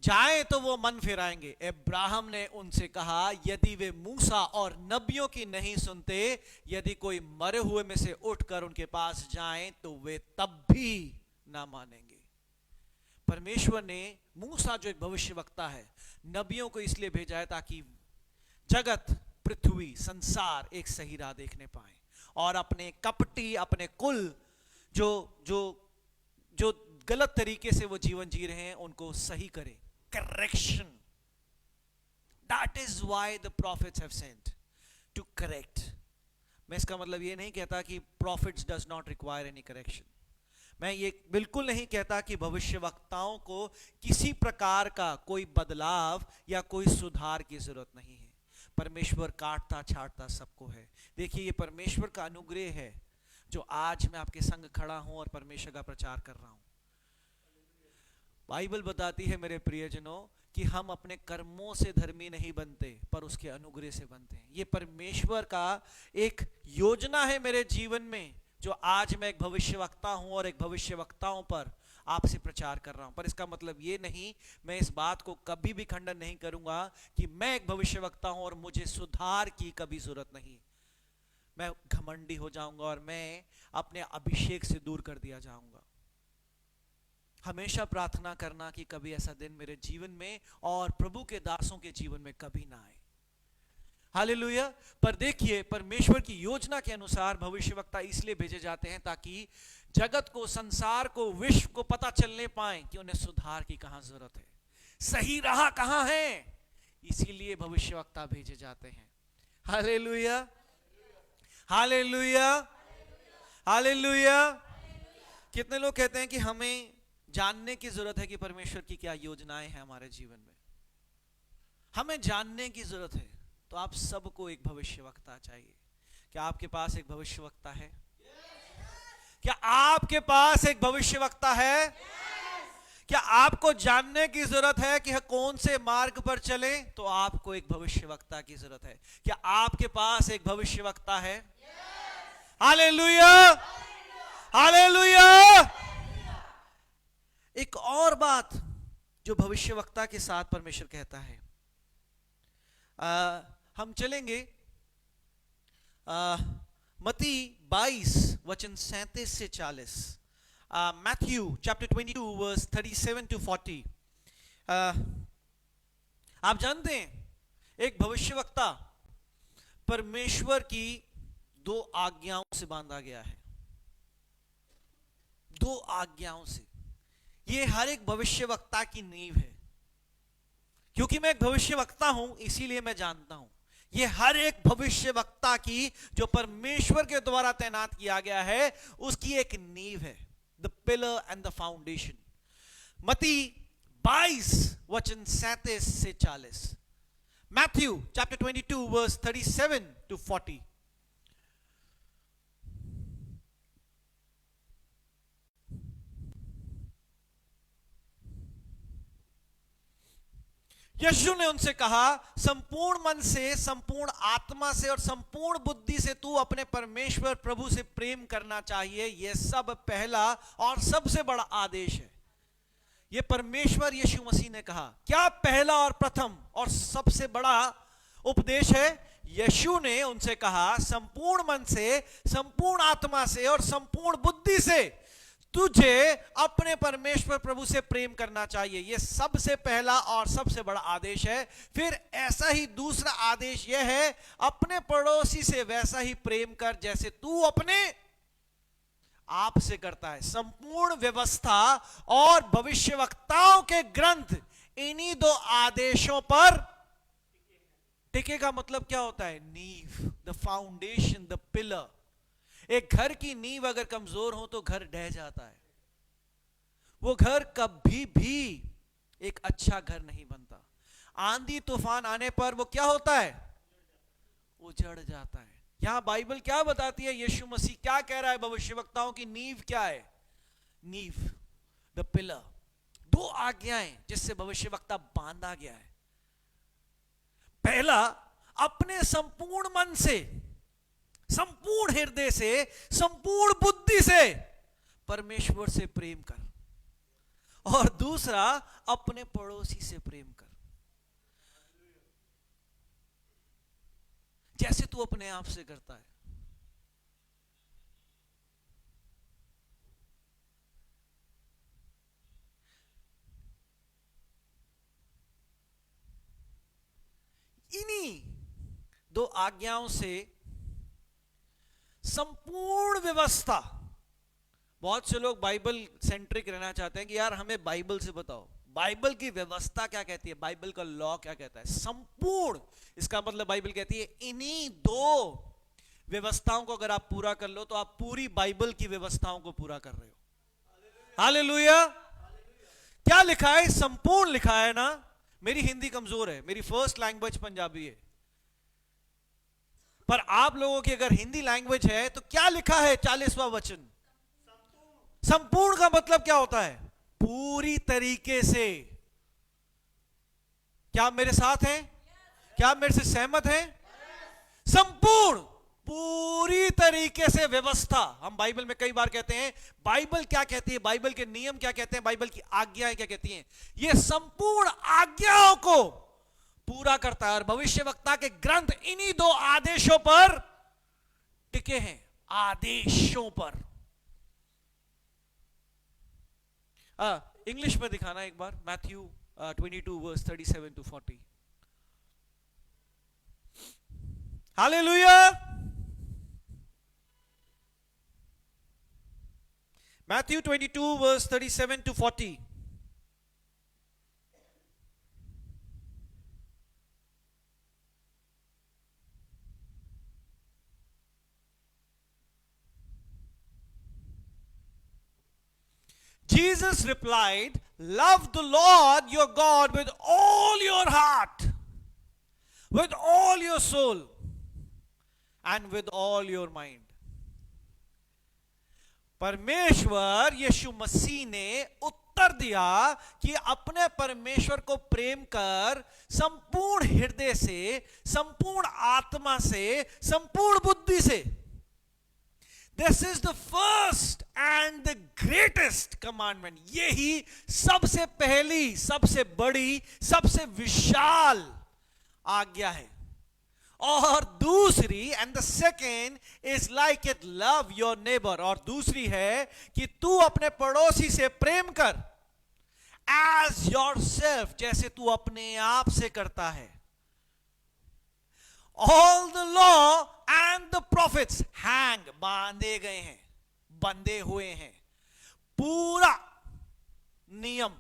जाए तो वो मन फिराएंगे. अब्राहम ने उनसे कहा यदि वे मूसा और नबियों की नहीं सुनते, यदि कोई मरे हुए में से उठकर उनके पास जाएं तो वे तब भी ना मानेंगे. परमेश्वर ने मूसा जो एक भविष्यवक्ता है, नबियों को इसलिए भेजा है ताकि जगत पृथ्वी संसार एक सही राह देखने पाए और अपने कपटी अपने कुल जो जो जो गलत तरीके से वो जीवन जी रहे हैं उनको सही करे, correction. That is why the prophets have sent to correct. मैं इसका मतलब ये नहीं कहता कि prophets does not require any correction. मैं ये बिल्कुल नहीं कहता कि भविष्यवक्ताओं को किसी प्रकार का कोई बदलाव या कोई सुधार की जरूरत नहीं है। परमेश्वर काटता छाटता सबको है। देखिए, ये परमेश्वर का अनुग्रह है जो आज मैं आपके संग खड़ा हूं और परमेश्वर का प्रचार कर रहा हूं। बाइबल बताती है मेरे प्रियजनों कि हम अपने कर्मों से धर्मी नहीं बनते पर उसके अनुग्रह से बनते हैं। ये परमेश्वर का एक योजना है मेरे जीवन में जो आज मैं एक भविष्यवक्ता हूं और एक भविष्यवक्ताओं पर आपसे प्रचार कर रहा हूं। पर इसका मतलब ये नहीं, मैं इस बात को कभी भी खंडन नहीं करूंगा कि मैं एक भविष्यवक्ता हूं और मुझे सुधार की कभी जरूरत नहीं। मैं घमंडी हो जाऊंगा और मैं अपने अभिषेक से दूर कर दिया जाऊंगा। हमेशा प्रार्थना करना कि कभी ऐसा दिन मेरे जीवन में और प्रभु के दासों के जीवन में कभी ना आए। हालेलुया। पर देखिए, परमेश्वर की योजना के अनुसार भविष्यवक्ता इसलिए भेजे जाते हैं ताकि जगत को, संसार को, विश्व को पता चलने पाए कि उन्हें सुधार की कहां जरूरत है, सही राह कहां है। इसीलिए भविष्यवक्ता भेजे जाते हैं। Hallelujah, hallelujah, hallelujah. कितने लोग कहते हैं कि हमें जानने की जरूरत है कि परमेश्वर की क्या योजनाएं हैं हमारे जीवन में। हमें जानने की जरूरत है। तो आप सबको एक भविष्यवक्ता चाहिए। क्या आपके पास एक भविष्यवक्ता है? क्या आपके पास एक भविष्यवक्ता है? क्या आपको जानने की जरूरत है कि कौन से मार्ग पर चले? तो आपको एक भविष्यवक्ता की जरूरत है। क्या आपके पास एक भविष्यवक्ता है? Hallelujah, hallelujah. एक और बात जो भविष्यवक्ता के साथ परमेश्वर कहता है, हम चलेंगे मत्ती 22 वचन 37 से 40। Matthew chapter 22 verse 37 to 40। आप जानते हैं एक भविष्यवक्ता परमेश्वर की दो आज्ञाओं से बांधा गया है। दो आज्ञाओं से। ये हर एक भविष्यवक्ता की नींव है। क्योंकि मैं एक भविष्यवक्ता हूं इसीलिए मैं जानता हूं ये हर एक भविष्यवक्ता की जो परमेश्वर के द्वारा तैनात किया गया है उसकी एक नींव है, the pillar and the foundation. मत्ती 22 वचन 37 से 40। Matthew chapter 22 verse 37 to 40। यीशु ने उनसे कहा, संपूर्ण मन से, संपूर्ण आत्मा से और संपूर्ण बुद्धि से तू अपने परमेश्वर प्रभु से प्रेम करना चाहिए। यह सब पहला और सबसे बड़ा आदेश है। यह परमेश्वर यीशु मसीह ने कहा। क्या पहला और प्रथम और सबसे बड़ा उपदेश है? यीशु ने उनसे कहा, संपूर्ण मन से, संपूर्ण आत्मा से और संपूर्ण बुद्धि से तुझे अपने परमेश्वर प्रभु से प्रेम करना चाहिए। यह सबसे पहला और सबसे बड़ा आदेश है। फिर ऐसा ही दूसरा आदेश यह है, अपने पड़ोसी से वैसा ही प्रेम कर जैसे तू अपने आप से करता है। संपूर्ण व्यवस्था और भविष्यवक्ताओं के ग्रंथ इन्हीं दो आदेशों पर टिके का मतलब क्या होता है? नींव, द फाउंडेशन, द पिलर। एक घर की नींव अगर कमजोर हो तो घर ढह जाता है। वो घर कभी भी एक अच्छा घर नहीं बनता। आंधी तूफान आने पर वो क्या होता है? उजड़ जाता है। यहां बाइबल क्या बताती है? यीशु मसीह क्या कह रहा है? भविष्यवक्ताओं की नींव क्या है? नींव, द पिलर। दो आज्ञाएं जिससे भविष्यवक्ता बांधा गया है। पहला, अपने संपूर्ण मन से, संपूर्ण हृदय से, संपूर्ण बुद्धि से परमेश्वर से प्रेम कर। और दूसरा, अपने पड़ोसी से प्रेम कर जैसे तू अपने आप से करता है। इन्हीं दो आज्ञाओं से संपूर्ण व्यवस्था। बहुत से लोग बाइबल सेंट्रिक रहना चाहते हैं कि यार हमें बाइबल से बताओ, बाइबल की व्यवस्था क्या कहती है, बाइबल का लॉ क्या कहता है। संपूर्ण, इसका मतलब बाइबल कहती है इन्हीं दो व्यवस्थाओं को अगर आप पूरा कर लो तो आप पूरी बाइबल की व्यवस्थाओं को पूरा कर रहे हो। हालेलुया। क्या लिखा है? संपूर्ण लिखा है ना। मेरी हिंदी कमजोर है, मेरी फर्स्ट लैंग्वेज पंजाबी है, पर आप लोगों की अगर हिंदी लैंग्वेज है तो क्या लिखा है? 40वां वचन। संपूर्ण का मतलब क्या होता है? पूरी तरीके से। क्या आप मेरे साथ हैं? क्या आप मेरे से सहमत हैं? संपूर्ण, पूरी तरीके से व्यवस्था। हम बाइबल में कई बार कहते हैं बाइबल क्या कहती है, बाइबल के नियम क्या कहते हैं, बाइबल की आज्ञाएं क्या कहती हैं। ये संपूर्ण आज्ञाओं को पूरा करता है। और भविष्यवक्ता के ग्रंथ इन्हीं दो आदेशों पर टिके हैं, आदेशों पर। इंग्लिश में दिखाना एक बार, Matthew 22 verse 37 to 40। Hallelujah. Matthew 22 verse 37 to 40। Jesus replied, love the Lord your God with all your heart, with all your soul, and with all your mind। परमेश्वर यीशु मसीह ने उत्तर दिया कि अपने परमेश्वर को प्रेम कर संपूर्ण हृदय से, संपूर्ण आत्मा से, संपूर्ण बुद्धि से। This is the first and the greatest commandment। यही सबसे पहली, सबसे बड़ी, सबसे विशाल आज्ञा है। और दूसरी, and the second is like it, love your neighbor। और दूसरी है कि तू अपने पड़ोसी से प्रेम कर, as yourself, जैसे तू अपने आप से करता है। All the law and the prophets hang, बांधे गए हैं, बंधे हुए हैं। पूरा नियम,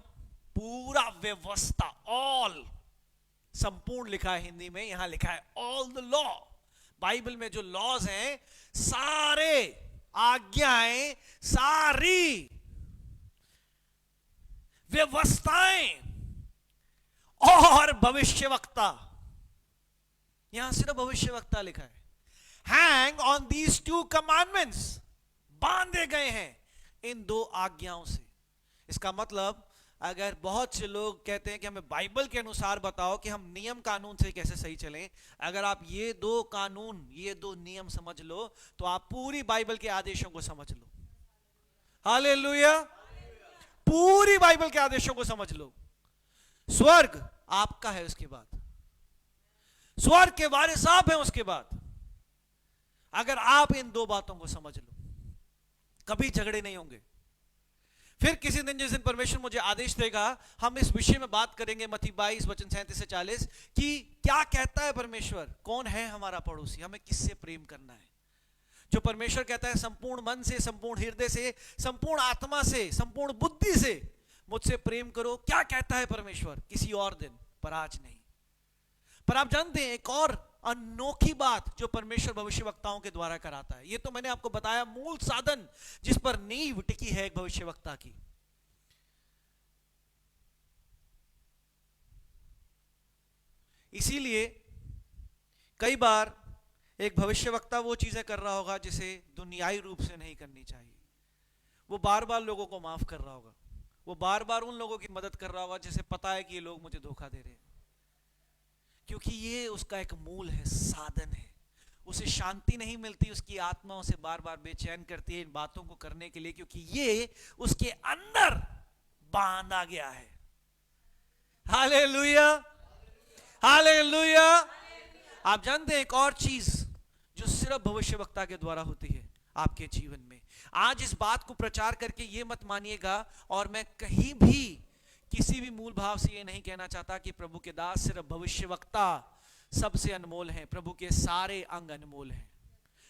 पूरा व्यवस्था, all, संपूर्ण लिखा है हिंदी में, यहां लिखा है ऑल द लॉ। बाइबल में जो लॉज हैं, सारे आज्ञाएं, सारी व्यवस्थाएं और भविष्यवक्ता, यहां सिर्फ भविष्यवक्ता लिखा है। Hang on these two commandments, बांधे गए हैं इन दो आज्ञाओं से। इसका मतलब अगर बहुत से लोग कहते हैं कि हमें बाइबल के अनुसार बताओ कि हम नियम कानून से कैसे सही चलें, अगर आप ये दो कानून, ये दो नियम समझ लो तो आप पूरी बाइबल के आदेशों को समझ लो। हालेलुया। पूरी बाइबल के आदेशों को समझ लो। स्वर्ग आपका है, उसके बाद स्वर्ग के वारिस आप हैं। उसके बाद अगर आप इन दो बातों को समझ लो, कभी झगड़े नहीं होंगे। फिर किसी दिन, जिस दिन परमेश्वर मुझे आदेश देगा, हम इस विषय में बात करेंगे, मत्ती 22 वचन 37 से 40, कि क्या कहता है परमेश्वर, कौन है हमारा पड़ोसी, हमें किससे प्रेम करना है। जो परमेश्वर कहता है संपूर्ण मन से, संपूर्ण हृदय से, संपूर्ण आत्मा से, संपूर्ण बुद्धि से मुझसे प्रेम करो, क्या कहता है परमेश्वर, किसी और दिन, पर आज नहीं। पर आप जानते हैं एक और अनोखी बात जो परमेश्वर भविष्यवक्ताओं के द्वारा कराता है। ये तो मैंने आपको बताया मूल साधन जिस पर नींव टिकी है एक भविष्यवक्ता की। इसीलिए कई बार एक भविष्यवक्ता वो चीजें कर रहा होगा जिसे दुनियाई रूप से नहीं करनी चाहिए। वो बार बार लोगों को माफ कर रहा होगा, वो बार बार उन लोगों की मदद कर रहा होगा जिसे पता है कि ये लोग मुझे धोखा दे रहे हैं, क्योंकि ये उसका एक मूल है, साधन है। उसे शांति नहीं मिलती, उसकी आत्मा उसे बार बार बेचैन करती है इन बातों को करने के लिए, क्योंकि ये उसके अंदर बांधा गया है। Hallelujah, hallelujah. आप जानते हैं एक और चीज जो सिर्फ भविष्यवक्ता के द्वारा होती है आपके जीवन में। आज इस बात को प्रचार करके ये मत मानिएगा, और मैं कहीं भी किसी भी मूल भाव से ये नहीं कहना चाहता कि प्रभु के दास सिर्फ भविष्यवक्ता सबसे अनमोल हैं, प्रभु के सारे अंग अनमोल हैं।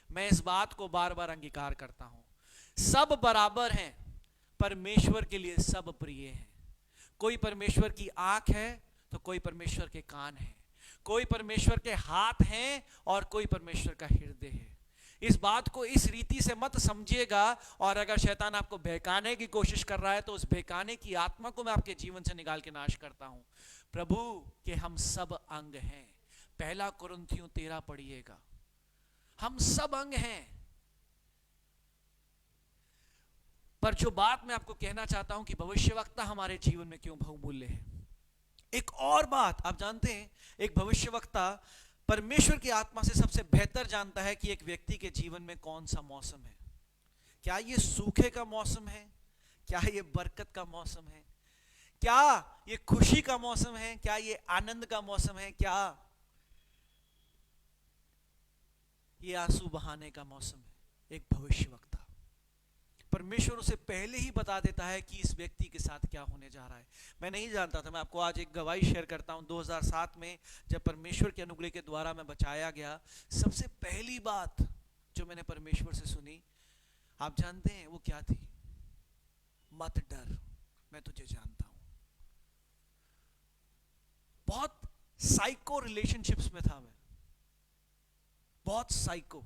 मैं इस बात को बार बार अंगीकार करता हूं। सब बराबर हैं, परमेश्वर के लिए सब प्रिय हैं। कोई परमेश्वर की आंख है तो कोई परमेश्वर के कान है, कोई परमेश्वर के हाथ हैं और कोई परमेश्वर का हृदय है। इस बात को इस रीति से मत समझिएगा, और अगर शैतान आपको बहकाने की कोशिश कर रहा है तो उस बहकाने की आत्मा को मैं आपके जीवन से निकाल के नाश करता हूं। प्रभु के हम सब अंग हैं। पहला कुरिन्थियों 13 पढ़िएगा, हम सब अंग हैं। पर जो बात मैं आपको कहना चाहता हूं कि भविष्यवक्ता हमारे जीवन में क्यों बहुमूल्य है। एक और बात आप जानते हैं, एक भविष्यवक्ता परमेश्वर की आत्मा से सबसे बेहतर जानता है कि एक व्यक्ति के जीवन में कौन सा मौसम है। क्या ये सूखे का मौसम है, क्या ये बरकत का मौसम है, क्या ये खुशी का मौसम है, क्या ये आनंद का मौसम है, क्या ये आंसू बहाने का मौसम है। एक भविष्यवक्ता, परमेश्वर उसे पहले ही बता देता है कि इस व्यक्ति के साथ क्या होने जा रहा है। मैं नहीं जानता था। मैं आपको आज एक गवाही शेयर करता हूं। 2007 में जब परमेश्वर के अनुग्रह के द्वारा मैं बचाया गया, सबसे पहली बात जो मैंने परमेश्वर से सुनी, आप जानते हैं वो क्या थी? मत डर, मैं तुझे जानता हूं। बहुत साइको रिलेशनशिप्स में था मैं, बहुत साइको।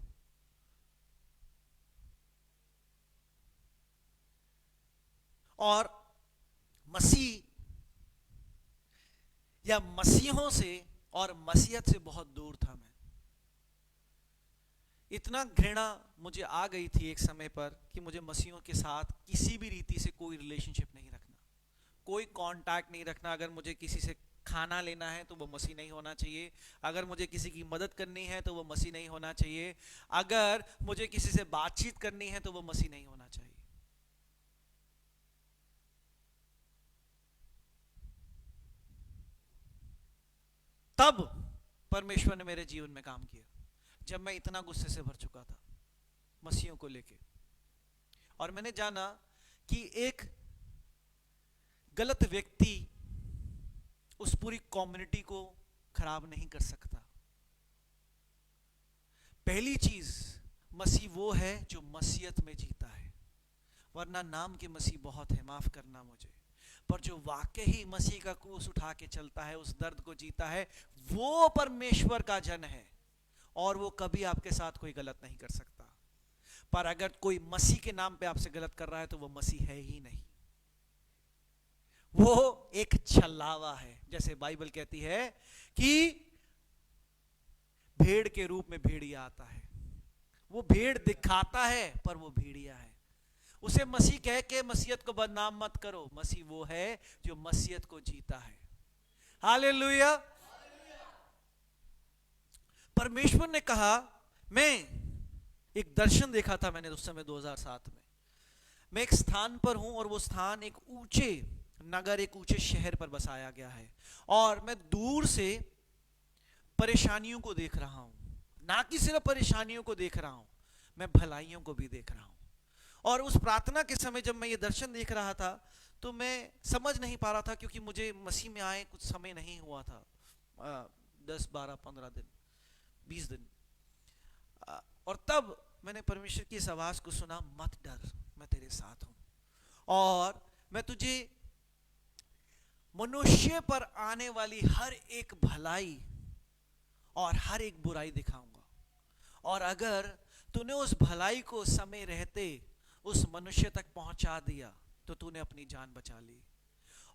और मसीह या मसीहों से और मसीहत से बहुत दूर था मैं। इतना घृणा मुझे आ गई थी एक समय पर कि मुझे मसीहों के साथ किसी भी रीति से कोई रिलेशनशिप नहीं रखना, कोई कांटेक्ट नहीं रखना। अगर मुझे किसी से खाना लेना है तो वो मसीह नहीं होना चाहिए, अगर मुझे किसी की मदद करनी है तो वो मसीह नहीं होना चाहिए, अगर मुझे किसी से बातचीत करनी है तो वो मसीह नहीं होना चाहिए। तब परमेश्वर ने मेरे जीवन में काम किया जब मैं इतना गुस्से से भर चुका था मसीहों को लेके, और मैंने जाना कि एक गलत व्यक्ति उस पूरी कम्युनिटी को खराब नहीं कर सकता। पहली चीज, मसीह वो है जो मसीहत में जीता है, वरना नाम के मसीह बहुत है, माफ करना मुझे, पर जो वाकई ही मसीह का क्रूस उठा के चलता है, उस दर्द को जीता है, वो परमेश्वर का जन है और वो कभी आपके साथ कोई गलत नहीं कर सकता। पर अगर कोई मसीह के नाम पे आपसे गलत कर रहा है तो वो मसीह है ही नहीं, वो एक छलावा है। जैसे बाइबल कहती है कि भेड़ के रूप में भेड़िया आता है, वो भेड़ दिखाता है पर वो भेड़िया है। उसे मसीह कह के मसीहत को बदनाम मत करो, मसीह वो है जो मसीहत को जीता है। हालेलुया। परमेश्वर ने कहा, मैं एक दर्शन देखा था मैंने उस समय 2007 में। मैं एक स्थान पर हूं और वो स्थान एक ऊंचे नगर, एक ऊंचे शहर पर बसाया गया है, और मैं दूर से परेशानियों को देख रहा हूं। ना कि सिर्फ परेशानियों को देख रहा हूं, मैं भलाइयों को भी देख रहा हूं। और उस प्रार्थना के समय जब मैं ये दर्शन देख रहा था तो मैं समझ नहीं पा रहा था, क्योंकि मुझे मसीह में आए कुछ समय नहीं हुआ था, 10, 12, 15 दिन, 20 दिन। और तब मैंने परमेश्वर की इस आवाज को सुना, मत डर, मैं तेरे साथ हूं और मैं तुझे मनुष्य पर आने वाली हर एक भलाई और हर एक बुराई दिखाऊंगा। और अगर तूने उस भलाई को समय रहते उस मनुष्य तक पहुंचा दिया तो तूने अपनी जान बचा ली,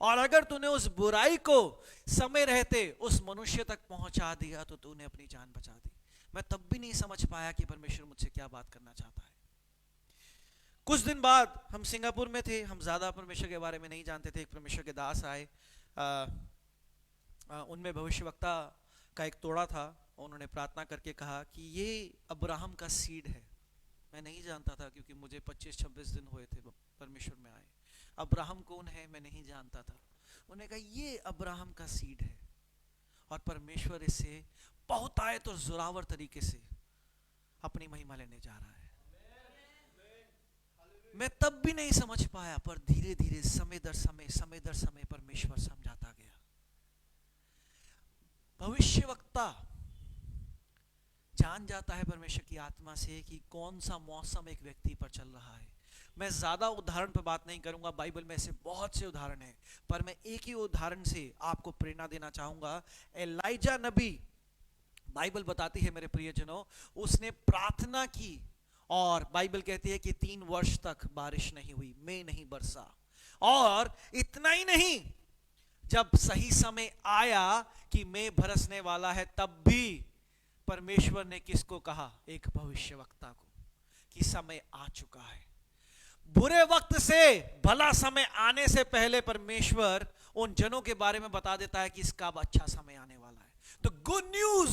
और अगर तूने उस बुराई को समय रहते उस मनुष्य तक पहुंचा दिया तो तूने अपनी जान बचा दी। मैं तब भी नहीं समझ पाया कि परमेश्वर मुझसे क्या बात करना चाहता है। कुछ दिन बाद हम सिंगापुर में थे, हम ज्यादा परमेश्वर के बारे में नहीं जानते थे। एक परमेश्वर के दास आए, उनमें भविष्यवक्ता का एक तोड़ा था। उन्होंने प्रार्थना करके कहा कि ये अब्राहम का सीड है। मैं नहीं जानता था, क्योंकि मुझे 25-26 दिन हुए थे परमेश्वर में आए। अब्राहम कौन है मैं नहीं जानता था। उन्होंने कहा ये अब्राहम का सीड है और परमेश्वर इसे बहुत आए तो जोरावर तरीके से अपनी महिमा लेने जा रहा है। मैं तब भी नहीं समझ पाया, पर धीरे धीरे समय दर समय परमेश्वर समझाता गया। भविष्यवक्ता जान जाता है परमेश्वर की आत्मा से कि कौन सा मौसम एक व्यक्ति पर चल रहा है। मैं ज्यादा उदाहरण पर बात नहीं करूंगा, बाइबल में ऐसे बहुत से उदाहरण हैं, पर मैं एक ही उदाहरण से आपको प्रेरणा देना चाहूंगा। एलाइजा नबी, बाइबल बताती है मेरे प्रियजनों, उसने प्रार्थना की और बाइबल कहती है कि 3 वर्ष तक बारिश नहीं हुई, मेघ नहीं बरसा। और इतना ही नहीं, जब सही समय आया कि मेघ बरसने वाला है, तब भी परमेश्वर ने किसको कहा? एक भविष्यवक्ता को, कि समय आ चुका है। बुरे वक्त से भला समय आने से पहले परमेश्वर उन जनों के बारे में बता देता है कि इसका अब अच्छा समय आने वाला है। तो गुड न्यूज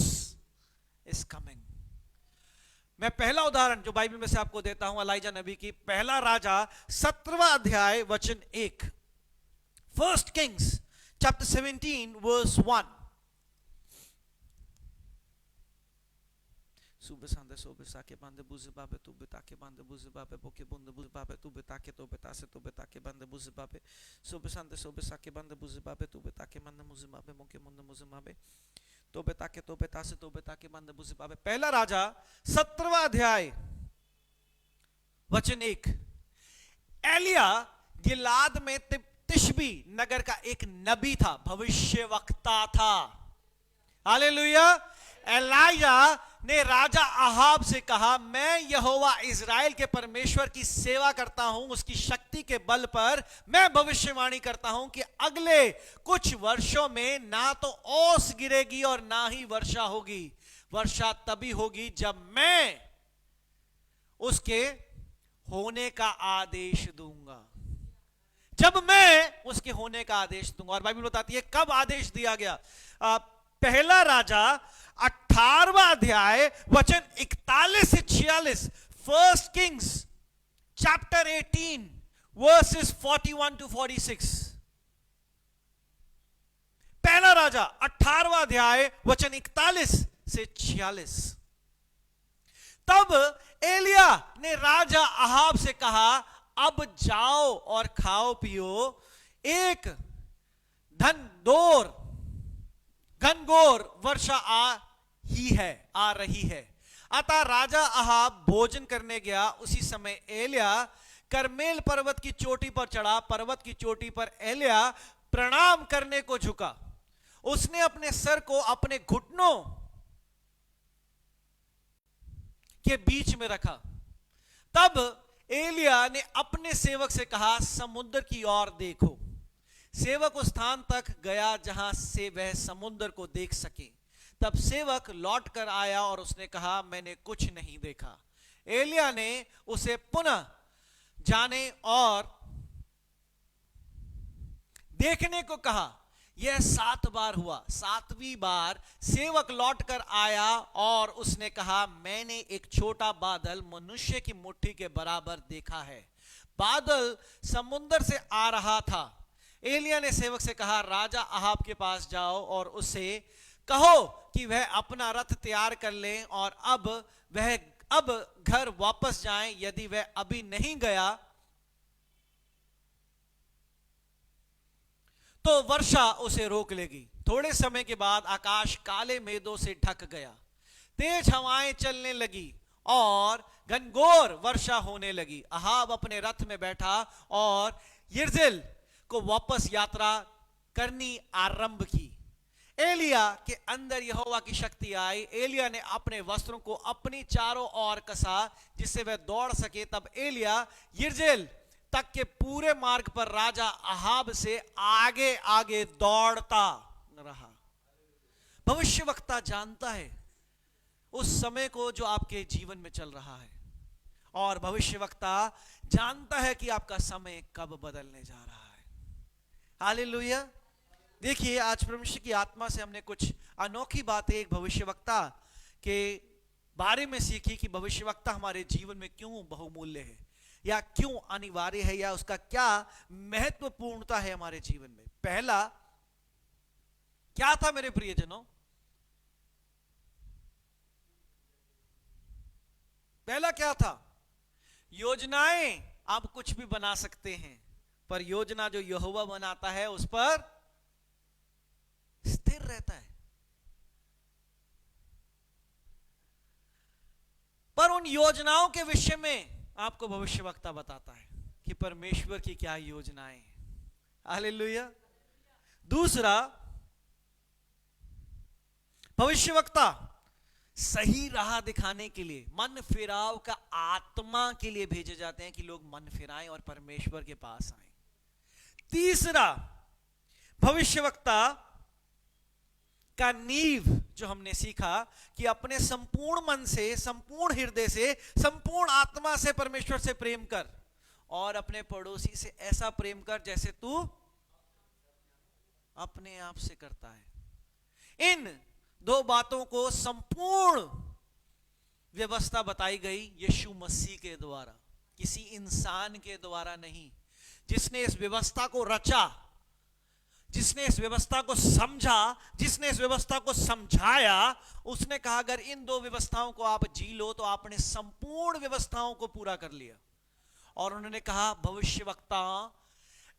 इज कमिंग। मैं पहला उदाहरण जो बाइबल में से आपको देता हूं एलाइजा नबी की, पहला राजा 17वां अध्याय वचन 1, फर्स्ट किंग्स चैप्टर 17 वर्स 1। सुबह सांदे सोबे साके बांधे बुझे बाबे तू बेता के बांधे बुझे बाबे बोके बुंदे बुझे बाबे तू बेता के तो बेता से तो बेता के बांधे बुझे बाबे सुबह सांदे सोबे साके बांधे बुझे बाबे तू बेता के बांधे मुझे बाबे मोके मुंदे मुझे बाबे तो बेता के तो बेता से तो बेता के बांधे बुझे बाबे। पहला राजा 17वां अध्याय वचन 1। एलिया गिलाद में तिशबी नगर का एक नबी था, भविष्यवक्ता था। हालेलुया। एलाइजा ने राजा अहाब से कहा, मैं यहोवा इज़राइल के परमेश्वर की सेवा करता हूं, उसकी शक्ति के बल पर मैं भविष्यवाणी करता हूं कि अगले कुछ वर्षों में ना तो ओस गिरेगी और ना ही वर्षा होगी। वर्षा तभी होगी जब मैं उसके होने का आदेश दूंगा, जब मैं उसके होने का आदेश दूंगा। और बाइबल बताती है कब आदेश दिया गया। पहला राजा 18वां अध्याय वचन 41 से 46, First Kings chapter 18 verses 41 to 46। पहला राजा 18वां अध्याय वचन 41 से 46। तब एलिया ने राजा अहाब से कहा, अब जाओ और खाओ पियो, एक घनघोर वर्षा आ रही है। अतः राजा अहाब भोजन करने गया। उसी समय एलिया करमेल पर्वत की चोटी पर चढ़ा। पर्वत की चोटी पर एलिया प्रणाम करने को झुका। उसने अपने सर को अपने घुटनों के बीच में रखा। तब एलिया ने अपने सेवक से कहा, समुद्र की ओर देखो। सेवक उस स्थान तक गया जहां से वह समुद्र को देख सके। तब सेवक लौट कर आया और उसने कहा, मैंने कुछ नहीं देखा। एलिया ने उसे पुनः जाने और देखने को कहा। यह 7 बार हुआ। 7वीं बार सेवक लौट कर आया और उसने कहा, मैंने एक छोटा बादल मनुष्य की मुट्ठी के बराबर देखा है। बादल समुद्र से आ रहा था। एलिया ने सेवक से कहा, राजा अहाब के पास जाओ और उससे कहो कि वह अपना रथ तैयार कर ले और अब घर वापस जाएं। यदि वह अभी नहीं गया तो वर्षा उसे रोक लेगी। थोड़े समय के बाद आकाश काले मेघों से ढक गया, तेज हवाएं चलने लगी और घनघोर वर्षा होने लगी। अहाब अपने रथ में बैठा और यिर्जेल को वापस यात्रा करनी आरंभ की। एलिया के अंदर यहोवा की शक्ति आई। एलिया ने अपने वस्त्रों को अपनी चारों ओर कसा जिससे वह दौड़ सके। तब एलिया यिर्जेल तक के पूरे मार्ग पर राजा अहाब से आगे आगे दौड़ता रहा। भविष्यवक्ता जानता है उस समय को जो आपके जीवन में चल रहा है, और भविष्यवक्ता जानता है कि आपका समय कब बदलने जा रहा है। हालेलुया। देखिए, आज परमेश्वर की आत्मा से हमने कुछ अनोखी बातें एक भविष्यवक्ता के बारे में सीखी कि भविष्यवक्ता हमारे जीवन में क्यों बहुमूल्य है, या क्यों अनिवार्य है, या उसका क्या महत्वपूर्णता है हमारे जीवन में। पहला क्या था मेरे प्रियजनों? पहला क्या था? योजनाएं आप कुछ भी बना सकते हैं, पर योजना जो यहोवा बनाता है उस पर स्थिर रहता है। पर उन योजनाओं के विषय में आपको भविष्यवक्ता बताता है कि परमेश्वर की क्या योजनाएं हैं। हालेलुया। दूसरा, भविष्यवक्ता सही राह दिखाने के लिए, मन फिराव का आत्मा के लिए भेजे जाते हैं कि लोग मन फिराएं और परमेश्वर के पास आएं। तीसरा, भविष्यवक्ता का नींव जो हमने सीखा कि अपने संपूर्ण मन से, संपूर्ण हृदय से, संपूर्ण आत्मा से परमेश्वर से प्रेम कर और अपने पड़ोसी से ऐसा प्रेम कर जैसे तू अपने आप से करता है। इन दो बातों को संपूर्ण व्यवस्था बताई गई यीशु मसीह के द्वारा, किसी इंसान के द्वारा नहीं। जिसने इस व्यवस्था को रचा, जिसने इस व्यवस्था को समझा, जिसने इस व्यवस्था को समझाया, उसने कहा अगर इन दो व्यवस्थाओं को आप जी लो तो आपने संपूर्ण व्यवस्थाओं को पूरा कर लिया। और उन्होंने कहा भविष्यवक्ता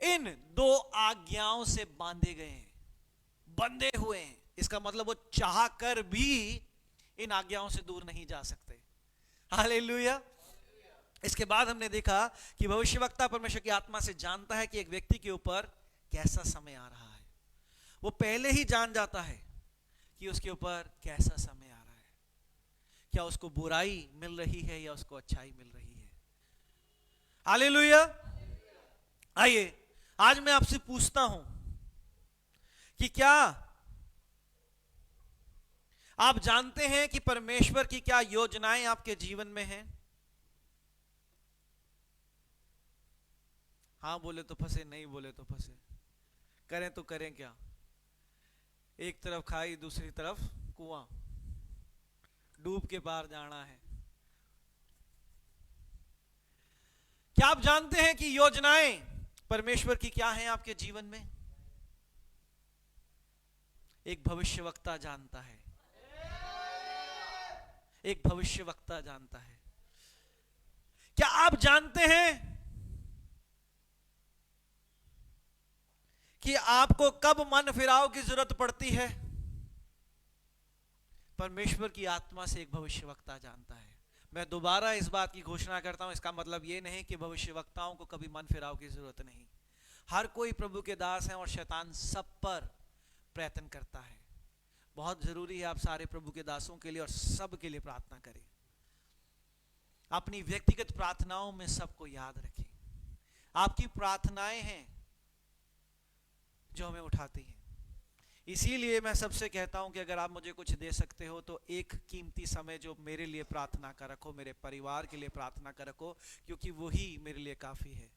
इन दो आज्ञाओं से बांधे गए हैं, बंधे हुए हैं। इसका मतलब वो चाह कर भी इन आज्ञाओं से दूर नहीं जा सकते। हालेलुया। इसके बाद हमने देखा कि भविष्यवक्ता परमेश्वर की आत्मा से जानता है कि एक व्यक्ति के ऊपर कैसा समय आ रहा है। वो पहले ही जान जाता है कि उसके ऊपर कैसा समय आ रहा है, क्या उसको बुराई मिल रही है या उसको अच्छाई मिल रही है। हालेलुया। आइए आज मैं आपसे पूछता हूं कि क्या आप जानते हैं कि परमेश्वर की क्या योजनाएं आपके जीवन में हैं? हाँ बोले तो फंसे, नहीं बोले तो फंसे। करें तो करें क्या? एक तरफ खाई दूसरी तरफ कुआं, डूब के पार जाना है। क्या आप जानते हैं कि योजनाएं परमेश्वर की क्या हैं आपके जीवन में? एक भविष्यवक्ता जानता है, एक भविष्यवक्ता जानता है। क्या आप जानते हैं कि आपको कब मन फिराव की जरूरत पड़ती है? परमेश्वर की आत्मा से एक भविष्यवक्ता जानता है। मैं दोबारा इस बात की घोषणा करता हूं, इसका मतलब यह नहीं कि भविष्यवक्ताओं को कभी मन फिराव की जरूरत नहीं। हर कोई प्रभु के दास हैं और शैतान सब पर प्रयत्न करता है। बहुत जरूरी है आप सारे प्रभु के दासों के लिए और सब के लिए प्रार्थना करें। अपनी व्यक्तिगत प्रार्थनाओं में सबको याद रखें। आपकी प्रार्थनाएं हैं जो हमें उठाती हैं। इसीलिए मैं सबसे कहता हूं कि अगर आप मुझे कुछ दे सकते हो तो एक कीमती समय जो मेरे लिए प्रार्थना का रखो, मेरे परिवार के लिए प्रार्थना का रखो, क्योंकि वही मेरे लिए काफी है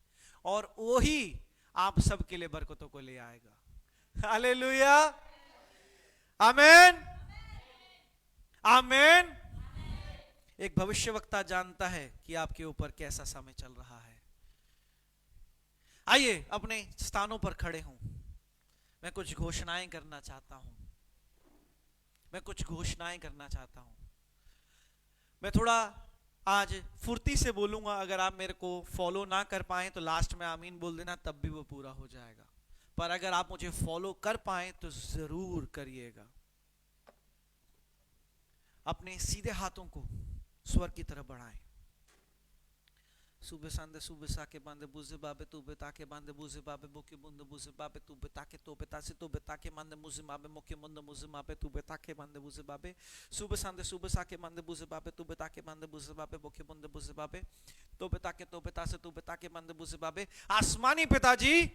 और वही आप सबके लिए बरकतों को ले आएगा। हालेलुया, आमीन, आमीन। एक भविष्यवक्ता जानता है कि आपके ऊपर कैसा समय चल रहा है। आइए अपने स्थानों पर खड़े हों। मैं कुछ घोषणाएं करना चाहता हूं। मैं कुछ घोषणाएं करना चाहता हूं। मैं थोड़ा आज फुर्ती से बोलूंगा। अगर आप मेरे को फॉलो ना कर पाए तो लास्ट में आमीन बोल देना, तब भी वो पूरा हो जाएगा। पर अगर आप मुझे फॉलो कर पाए तो जरूर करिएगा। अपने सीधे हाथों को स्वर की तरफ बढ़ाएं। सुबह सांदे सुबह साके बांधे बुझे बाबे तू बेता के बांधे बुझे बाबे मुके मुंद बुझे बाबे तू बेता के तो बेता से तो बेता के बांधे मुझे माबे मुके मुंद मुझे माबे तू बेता के बांधे बुझे बाबे सुबह सांदे सुबह साके बांधे बुझे बाबे तू बेता के बांधे बुझे बाबे मुके मुंद बुझे बाबे तो बेता के तो बेता से तू बेता के बांधे बुझे बाबे। आसमानी पिताजी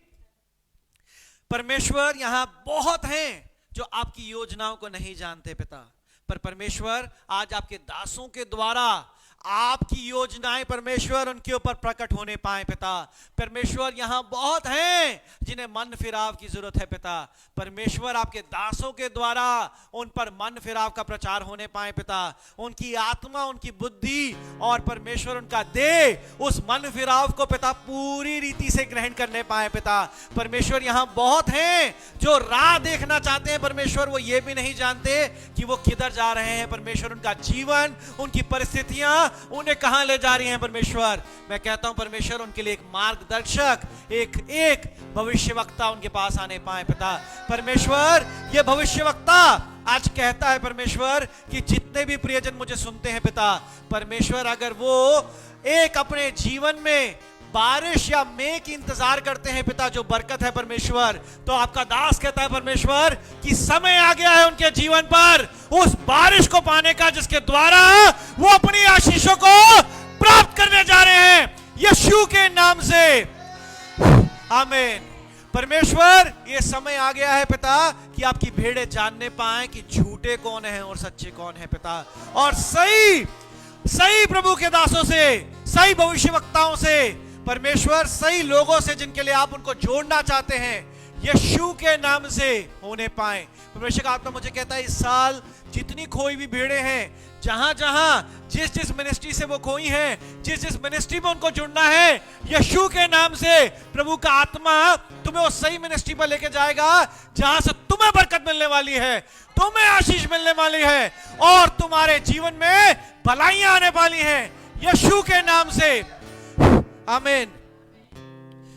परमेश्वर यहाँ बहुत हैं जो आपकी योजनाओं को नहीं जानते पिता, पर परमेश्वर आज आपके दासों के द्वारा आपकी योजनाएं परमेश्वर उनके ऊपर प्रकट होने पाए पिता। परमेश्वर यहां बहुत हैं जिन्हें मन फिराव की जरूरत है पिता। परमेश्वर आपके दासों के द्वारा उन पर मन फिराव का प्रचार होने पाए पिता। उनकी आत्मा, उनकी बुद्धि और परमेश्वर उनका देह उस मन फिराव को पिता पूरी रीति से ग्रहण करने पाए पिता। परमेश्वर यहां बहुत हैं जो राह देखना चाहते हैं परमेश्वर, वो ये भी नहीं जानते कि वो किधर जा रहे हैं। परमेश्वर उनका जीवन, उनकी परिस्थितियां उन्हें कहां ले जा रही हैं परमेश्वर। मैं कहता हूं परमेश्वर उनके लिए एक मार्गदर्शक, एक भविष्यवक्ता उनके पास आने पाए पिता। परमेश्वर ये भविष्यवक्ता आज कहता है परमेश्वर कि जितने भी प्रियजन मुझे सुनते हैं पिता, परमेश्वर अगर वो एक अपने जीवन में बारिश या मेघ की इंतजार करते हैं पिता, जो बरकत है परमेश्वर, तो आपका दास कहता है परमेश्वर कि समय आ गया है उनके जीवन पर उस बारिश को पाने का जिसके द्वारा वो अपनी आशीषों को प्राप्त करने जा रहे हैं यीशु के नाम से। आमीन। परमेश्वर ये समय आ गया है पिता कि आपकी भेड़ें जानने पाए कि झूठे कौन हैं और सच्चे कौन हैं पिता, और सही प्रभु के दासों से, सही भविष्यवक्ताओं से, परमेश्वर सही लोगों से जिनके लिए आप उनको जोड़ना चाहते हैं यीशु के नाम से होने पाए। परमेश्वर का आत्मा मुझे कहता है इस साल जितनी खोई हुई भीड़ें हैं, जहां जहां जिस मिनिस्ट्री से वो खोई हैं, जिस मिनिस्ट्री में उनको जुड़ना है, यीशु के नाम से प्रभु का आत्मा तुम्हें वो सही मिनिस्ट्री पर लेके जाएगा जहां से तुम्हें बरकत मिलने वाली है, तुम्हें आशीष मिलने वाली है और तुम्हारे जीवन में भलाइयां आने वाली हैं यीशु के नाम से। आमीन।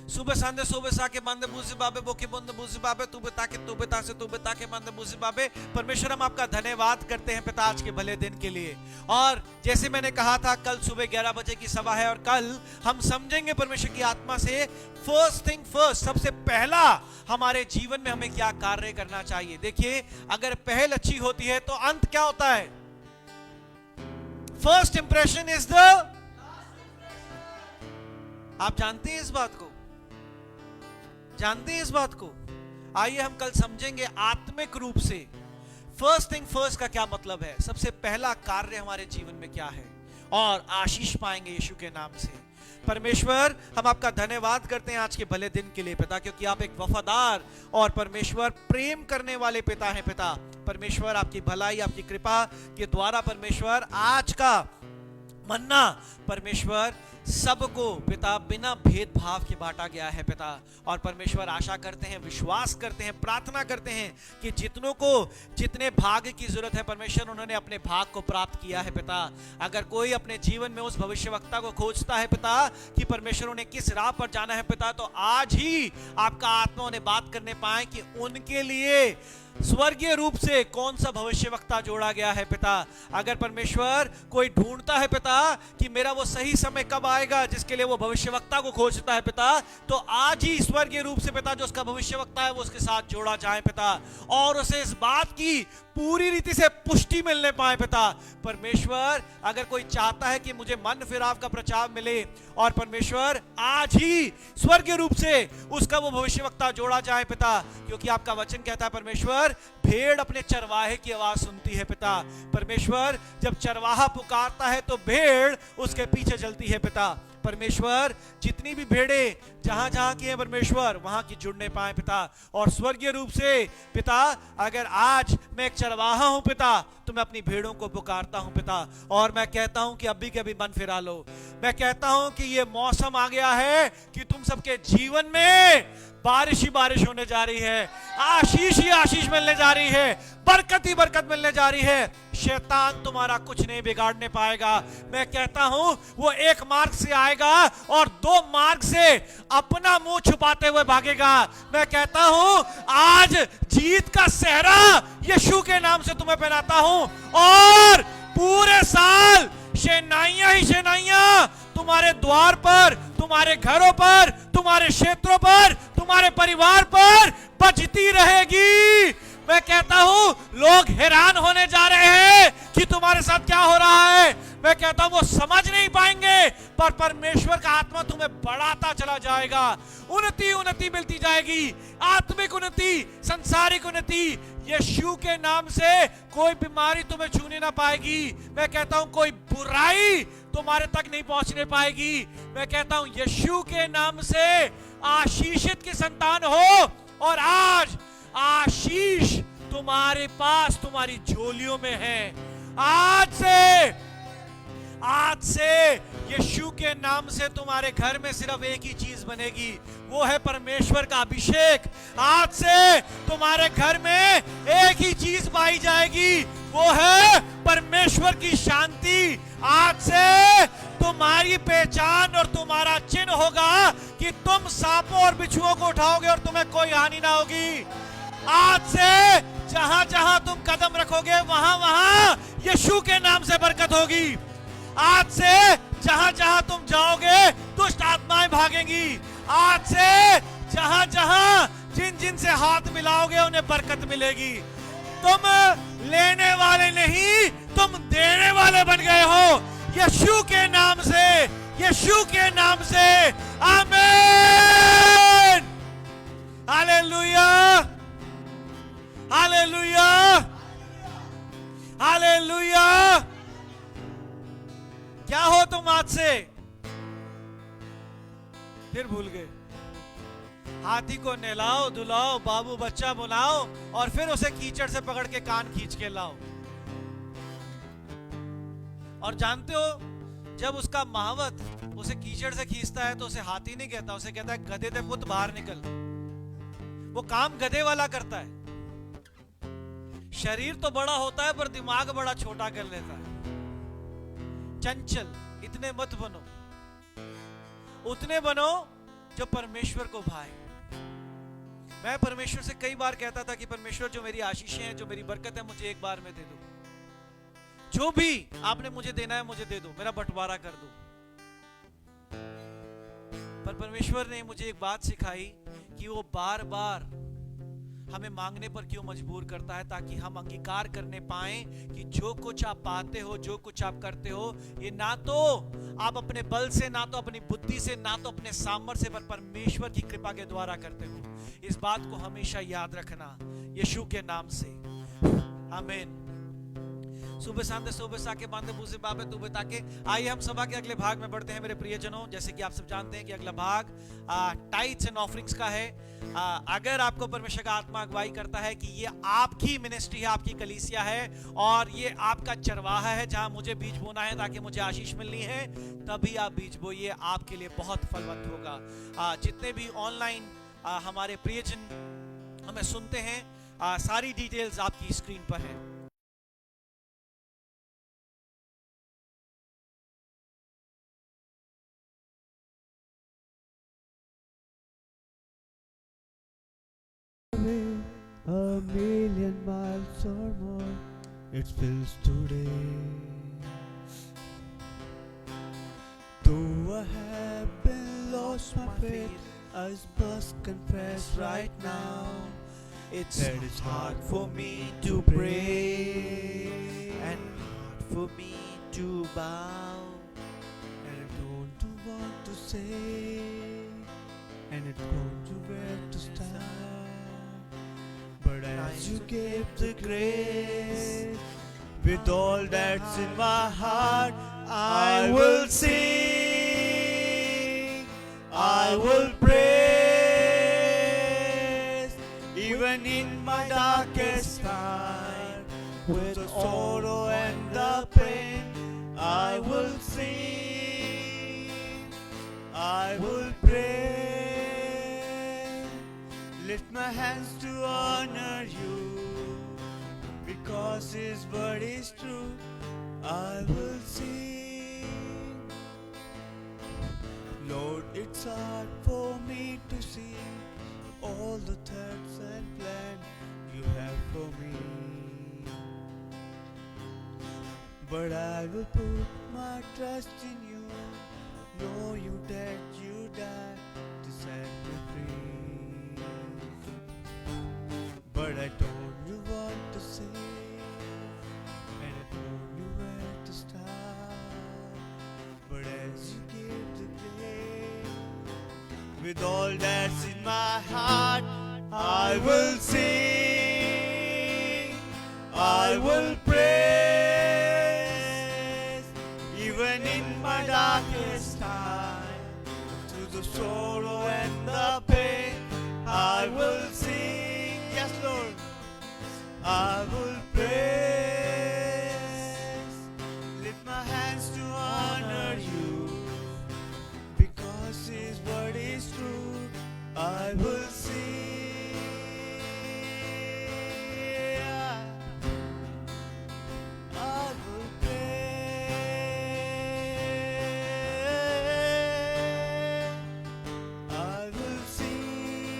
सुबह सांदे सुबह साके बंदे बूझे बाबे बोके बंदे बूझे बाबे तू बता से तू बता के बंदे बूझे बाबे। परमेश्वर हम आपका धन्यवाद करते हैं पिता आज के भले दिन के लिए। और जैसे मैंने कहा था कल सुबह 11 बजे की सभा है और कल हम समझेंगे परमेश्वर की आत्मा से फर्स्ट थिंग फर्स्ट, सबसे पहला हमारे जीवन में हमें क्या कार्य करना चाहिए। देखिए अगर पहल अच्छी होती है तो अंत क्या होता है? फर्स्ट इंप्रेशन इज द, आप जानते हैं इस बात को, जानते हैं इस बात को? आइए हम कल समझेंगे आत्मिक रूप से फर्स्ट थिंग फर्स्ट का क्या मतलब है, सबसे पहला कार्य हमारे जीवन में क्या है, और आशीष पाएंगे यीशु के नाम से। परमेश्वर हम आपका धन्यवाद करते हैं आज के भले दिन के लिए पिता, क्योंकि आप एक वफादार और परमेश्वर प्रेम करने वाले पिता हैं पिता। परमेश्वर आपकी भलाई आपकी कृपा के द्वारा परमेश्वर आज का मन्ना परमेश्वर सबको पिता बिना भेदभाव के बांटा गया है पिता। और परमेश्वर आशा करते हैं, विश्वास करते हैं, प्रार्थना करते हैं कि जितनों को जितने भाग की जरूरत है परमेश्वर उन्होंने अपने भाग को प्राप्त किया है पिता। अगर कोई अपने जीवन में उस भविष्यवक्ता को खोजता है पिता कि परमेश्वर उन्हें किस राह पर जाना है पिता, तो आज ही आपका आत्मा उन्हें बात करने पाए कि उनके लिए स्वर्गीय रूप से कौन सा भविष्यवक्ता जोड़ा गया है पिता। अगर परमेश्वर कोई ढूंढता है पिता कि मेरा वो सही समय कब आएगा जिसके लिए वो भविष्यवक्ता को खोजता है पिता, तो आज ही स्वर्गीय रूप से पिता जो उसका भविष्यवक्ता है वो उसके साथ जोड़ा जाए पिता, और उसे इस बात की पूरी रीति से पुष्टि मिलने पाए पिता। परमेश्वर अगर कोई चाहता है कि मुझे मन फिराव का प्रचार मिले, और परमेश्वर आज ही स्वर्गीय रूप से उसका वो भविष्यवक्ता जोड़ा जाए पिता, क्योंकि आपका वचन कहता है परमेश्वर भेड़ अपने चरवाहे की आवाज सुनती है पिता। परमेश्वर जब चरवाहा पुकारता है तो भेड़ उसके पीछे चलती है पिता। परमेश्वर जितनी भी भेड़ें जहां जहां की हैं परमेश्वर वहां की जुड़ने पाए पिता। और स्वर्गीय रूप से पिता अगर आज मैं एक चरवाहा हूं पिता तो मैं अपनी भेड़ों को पुकारता हूं पिता, और मैं कहता हूं कि अभी के अभी मन फिरा लो। मैं कहता हूं कि ये मौसम आ गया है कि तुम सबके जीवन में बारिश ही बारिश होने जा रही है, आशीष ही आशीष मिलने जा रही है, बरकत ही बरकत मिलने जा रही है। शैतान तुम्हारा कुछ नहीं बिगाड़ने पाएगा। मैं कहता हूं वो एक मार्ग से आएगा और दो मार्ग से अपना मुंह छुपाते हुए भागेगा। मैं कहता हूं आज जीत का सेहरा यीशु के नाम से तुम्हें पहनाता हूं, और पूरे साल शहनाइयां ही शहनाइयां तुम्हारे द्वार पर, तुम्हारे घरों पर, तुम्हारे क्षेत्रों पर, तुम्हारे परिवार पर बजती रहेगी। मैं कहता हूं लोग हैरान होने जा रहे हैं कि तुम्हारे साथ क्या हो रहा है। मैं कहता हूं वो समझ नहीं पाएंगे, पर परमेश्वर का आत्मा तुम्हें बढ़ाता चला जाएगा। उन्नति मिलती जाएगी, आत्मिक उन्नति, संसारिक उन्नति। यीशु के नाम से कोई बीमारी तुम्हें छूने ना पाएगी। मैं कहता हूं कोई बुराई तुम्हारे तक नहीं पहुंचने पाएगी। मैं कहता हूं यीशु के नाम से आशीषित की संतान हो, और आज आशीष तुम्हारे पास तुम्हारी झोलियों में है। आज से यीशु के नाम से तुम्हारे घर में सिर्फ एक ही चीज बनेगी, वो है परमेश्वर का अभिषेक। आज से तुम्हारे घर में एक ही चीज पाई जाएगी, वो है परमेश्वर की शांति। आज से तुम्हारी पहचान और तुम्हारा चिन्ह होगा कि तुम सांपों और बिच्छुओं को उठाओगे और तुम्हें कोई हानि ना होगी। आज से जहां जहां तुम कदम रखोगे वहां वहां यीशु के नाम से बरकत होगी। आज से जहां जहां तुम जाओगे दुष्ट आत्माएं भागेंगी। आज से जहां जहां जिन जिन से हाथ मिलाओगे उन्हें बरकत मिलेगी। तुम लेने वाले नहीं, तुम देने वाले बन गए हो यीशु के नाम से, यीशु के नाम से। आमीन। Hallelujah, hallelujah, hallelujah. क्या हो तुम आज से? फिर भूल गए। हाथी को नहलाओ धुलाओ, बाबू बच्चा बुलाओ और फिर उसे कीचड़ से पकड़ के कान खींच के लाओ। और जानते हो, जब उसका महावत उसे कीचड़ से खींचता है तो उसे हाथी नहीं कहता, उसे कहता है गधे ते पुत बाहर निकल। वो काम गधे वाला करता है। शरीर तो बड़ा होता है पर दिमाग बड़ा छोटा कर लेता है। चंचल इतने मत बनो, उतने बनो जो परमेश्वर को भाए। मैं परमेश्वर से कई बार कहता था कि परमेश्वर जो मेरी आशीषें हैं, जो मेरी बरकत है, मुझे एक बार में दे दो। जो भी आपने मुझे देना है मुझे दे दो, मेरा बंटवारा कर दो। पर परमेश्वर ने मुझे एक बात सिखाई कि वो बार बार हमें मांगने पर क्यों मजबूर करता है, ताकि हम अंगीकार करने पाएं कि जो कुछ आप पाते हो, जो कुछ आप करते हो, ये ना तो आप अपने बल से, ना तो अपनी बुद्धि से, ना तो अपने सामर्थ्य से, पर परमेश्वर की कृपा के द्वारा करते हो। इस बात को हमेशा याद रखना यीशु के नाम से। आमीन। सुबह शांति सुबह साके बांधे बूसे बाबे तू बता के। आइए हम सभा के अगले भाग में बढ़ते हैं मेरे प्रियजनों। जैसे कि आप सब जानते हैं कि अगला भाग टाइट्स एंड ऑफरिंग्स का है। अगर आपको परमेश्वर का आत्मा अगुवाई करता है कि ये आपकी मिनिस्ट्री है, आपकी कलीसिया है और ये आपका चरवाहा है जहां मुझे बीज बोना है ताकि मुझे आशीष मिलनी है, तभी आप बीज बोइए, आपके लिए बहुत फलवंत होगा। जितने भी ऑनलाइन हमारे प्रियजन हमें सुनते हैं, सारी डिटेल्स आपकी स्क्रीन पर है। A million miles or more, it feels today. Though I have been lost my faith, I must confess right now, It's that it's hard for me to pray and hard for me to bow. and I don't know what to say, and I don't know where to start. But as you gave the grace, with all that's in my heart, I will sing, I will praise, even in my darkest time, with the sorrow and the pain, I will sing, I will pray. Lift my hands to honor you, because His word is true. I will sing. Lord, it's hard for me to see all the thoughts and plans you have for me, but I will put my trust in you, know you that you died to set me free. But I don't know what to say, and I don't know where to start. But as you give the grace, with all that's in my heart, I will sing, I will praise, even in my darkest time, through the sorrow and the pain, I will sing. Yes, Lord, I will praise, lift my hands to honor you, because His word is true. I will sing, I will praise, I will sing,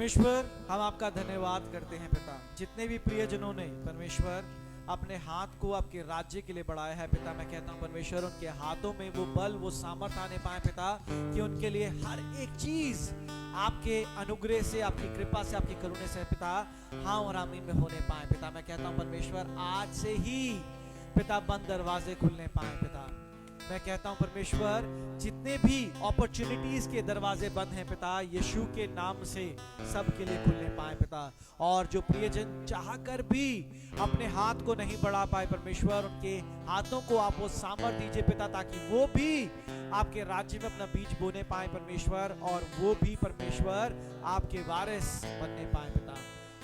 परमेश्वर हम आपका धन्यवाद करते हैं पिता, जितने भी प्रियजनों ने परमेश्वर अपने हाथ को आपके राज्य के लिए बढ़ाया है पिता, मैं कहता हूँ परमेश्वर उनके हाथों में वो बल वो सामर्थ आने पाए पिता, कि उनके लिए हर एक चीज आपके अनुग्रह से, आपकी कृपा से, आपकी करुणे से पिता हाँ और आमीन में होने पाए पिता। मैं कहता हूँ परमेश्वर आज से ही पिता बंद दरवाजे खुलने पाए पिता। मैं कहता हूं परमेश्वर जितने भी अपॉर्चुनिटीज के दरवाजे बंद हैं पिता, यीशु के नाम से सबके लिए खुलने पाए पिता। और जो प्रियजन चाहकर भी अपने हाथ को नहीं बढ़ा पाए परमेश्वर, उनके हाथों को आप वो सामर्थ दीजिए पिता, ताकि वो भी आपके राज्य में अपना बीज बोने पाए परमेश्वर, और वो भी परमेश्वर आपके वारिस बनने पाए पिता।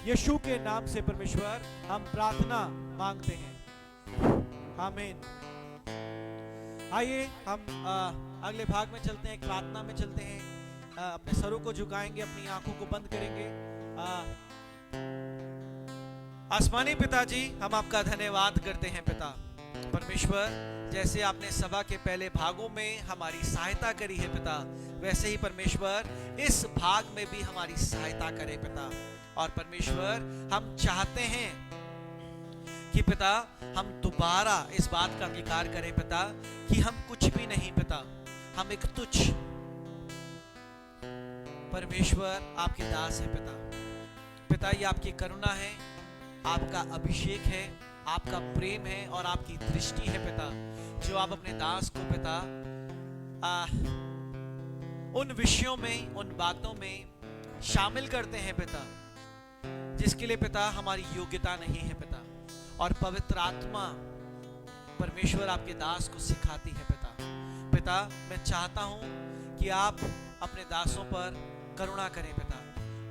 यीशु के नाम से परमेश्वर हम प्रार्थना मांगते हैं, आमीन। आइए हम अगले भाग में चलते हैं, एक प्रार्थना में चलते हैं। अपने सरों को झुकाएंगे, अपनी आंखों को बंद करेंगे। आसमानी पिताजी, हम आपका धन्यवाद करते हैं पिता परमेश्वर, जैसे आपने सभा के पहले भागों में हमारी सहायता करी है पिता, वैसे ही परमेश्वर इस भाग में भी हमारी सहायता करे पिता। और परमेश्वर हम चाहते हैं कि पिता हम दोबारा इस बात का अंगीकार करें पिता, कि हम कुछ भी नहीं पिता, हम एक तुच्छ परमेश्वर आपके दास है पिता। पिता ये आपकी करुणा है, आपका अभिषेक है, आपका प्रेम है और आपकी दृष्टि है पिता, जो आप अपने दास को पिता उन विषयों में, उन बातों में शामिल करते हैं पिता, जिसके लिए पिता हमारी योग्यता नहीं है पिता। और पवित्र आत्मा परमेश्वर आपके दास को सिखाती है पिता। पिता मैं चाहता हूं कि आप अपने दासों पर करुणा करें पिता,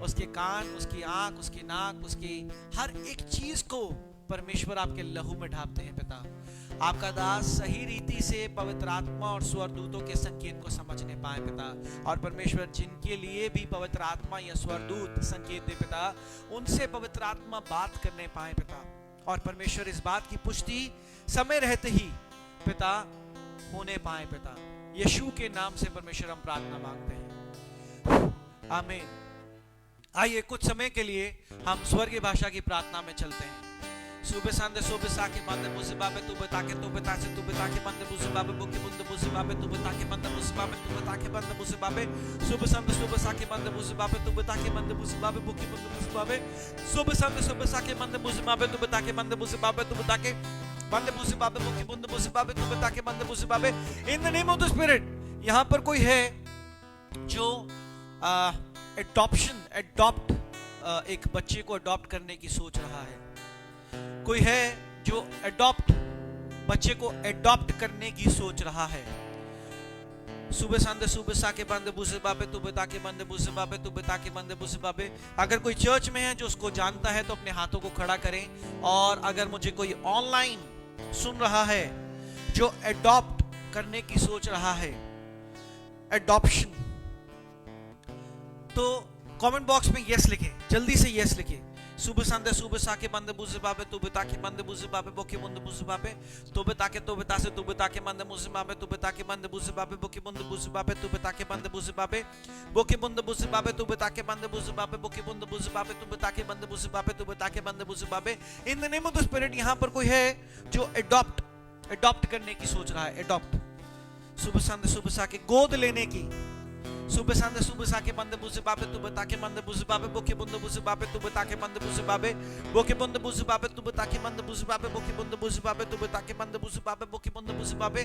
उसके कान, उसकी आंख, उसकी नाक, उसकी हर एक चीज को परमेश्वर आपके लहू में ढापते हैं पिता। आपका दास सही रीति से पवित्र आत्मा और स्वर्गदूतों के संकेत को समझने पाए पिता। और परमेश्वर जिनके लिए भी पवित्र आत्मा या स्वर्गदूत संकेत दे पिता, उनसे पवित्र आत्मा बात करने पाए पिता। और परमेश्वर इस बात की पुष्टि समय रहते ही पिता होने पाए पिता। यीशु के नाम से परमेश्वर हम प्रार्थना मांगते हैं, आमीन। आइए कुछ समय के लिए हम स्वर्गीय भाषा की प्रार्थना में चलते हैं। सुबह सांदे सुबह साके मंदे मुझे बाबे तू बता के तू बता से तू बता के मंदे मुझे बाबे बुके बुंदे मुझे बाबे तू बता के मंदे मुझे बाबे तू बता के मंदे मुझे बाबे सुबह सांदे सुबह साके मंदे मुझे बाबे तू बता के मंदे मुझे बाबे बुके बुंदे मुझे बाबे सुबह सांदे सुबह साके मंदे मुझे बाबे तू बता के मंदे मुझे बाबे तू बता के मंदे मुझे बाबे बुके बुंदे मुझे बाबे तू बता के मंदे मुझे बाबे। इन the name of the spirit, यहाँ पर कोई है जो एडॉप्ट एक बच्चे को अडॉप्ट करने की सोच रहा है। कोई है जो बच्चे को एडॉप्ट करने की सोच रहा है। सुबह सांदे सुबह साके बंदे बुसे बाबे तू बता के बंदे बुसे बाबे तू बता के बंदे बुसे बाबे। अगर कोई चर्च में है जो उसको जानता है तो अपने हाथों को खड़ा करें। और अगर मुझे कोई ऑनलाइन सुन रहा है जो एडॉप्ट करने की सोच रहा है, एडॉप्शन, तो कमेंट बॉक्स में यस लिखे, जल्दी से यस लिखे। सुबह संदे सुबह साके बंदे बुझे बाबे तू बता के बंदे बुझे बाबे बोके बंदे बुझे बाबे तो बता के तो बता से तू बता के बंदे बुझे बाबे तू बता के बंदे बुझे बाबे बोके बंदे बुझे बाबे तू बता के बंदे बुझे बाबे बोके बंदे बुझे बाबे तू बता के बंदे बुझे बाबे बोके बंदे बुझे बाबे तू बता के बंदे बुझे बाबे तू बता के बंदे बुझे बाबे। इन the name of the spirit, यहाँ पर कोई है जो एडॉप्ट करने की सोच रहा है। एडॉप्ट, सुबह संदे सुबह साके, गोद लेने की। सुबह संदे सुबह साके बंदे बुझे बाबे तू बता के बंदे बुझे बाबे बोके बंदे बुझे बाबे तू बता के बंदे बुझे बाबे बोके बंदे बुझे बाबे तू बता के बंदे बुझे बाबे बोके बंदे बुझे बाबे तू बता के बंदे बुझे बाबे बोके बंदे बुझे बाबे।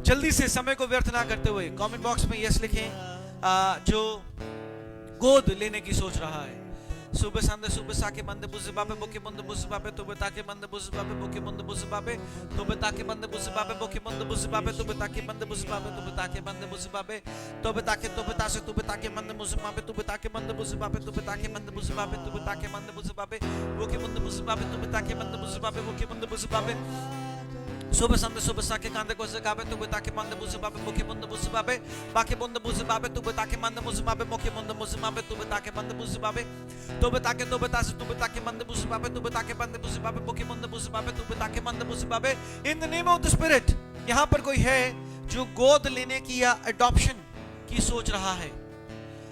जल्दी से, समय को व्यर्थ ना करते हुए कमेंट बॉक्स में यस लिखें जो गोद लेने की सोच रहा है। सुबह संदे सुबह साके बंदे बुझे बाबे बोके बंदे बुझे बाबे तू बता के बंदे बुझे बाबे बोके बंदे बुझे बाबे तू बता के बंदे बुझे बाबे बोके बंदे बुझे बाबे तू बता के बंदे बुझे बाबे तू बता के बंदे बुझे बाबे तो बता के तो बता से तू बता के बंदे बुझे बाबे तू बता के बंदे बुझे बाबे तू बता के बंदे बुझे बाबे तू बता के बंदे बुझे बाबे बोके बंदे बुझे बाबे तू बता के बंदे बुझे बाबे बोके बंदे बुझे बाबे। सुबह संदे सुबह साके कांदे को सकाबे तू बता के बंदे बुझे बाबे बोके बंदे बुझे बाबे बाके बंदे बुझे बाबे तू बता के बंदे बुझे बाबे मोके बंदे बुझे बाबे तू बता के बंदे बुझे बाबे तो बता के तो बता से तू बता के बंदे बुझे बाबे तू बता के बंदे बुझे बाबे बोके बंदे बुझे बाबे तू बता के बंदे बुझे बाबे। इन the name of the spirit, यहाँ पर कोई है जो गोद लेने की या एडॉप्शन की सोच रहा है।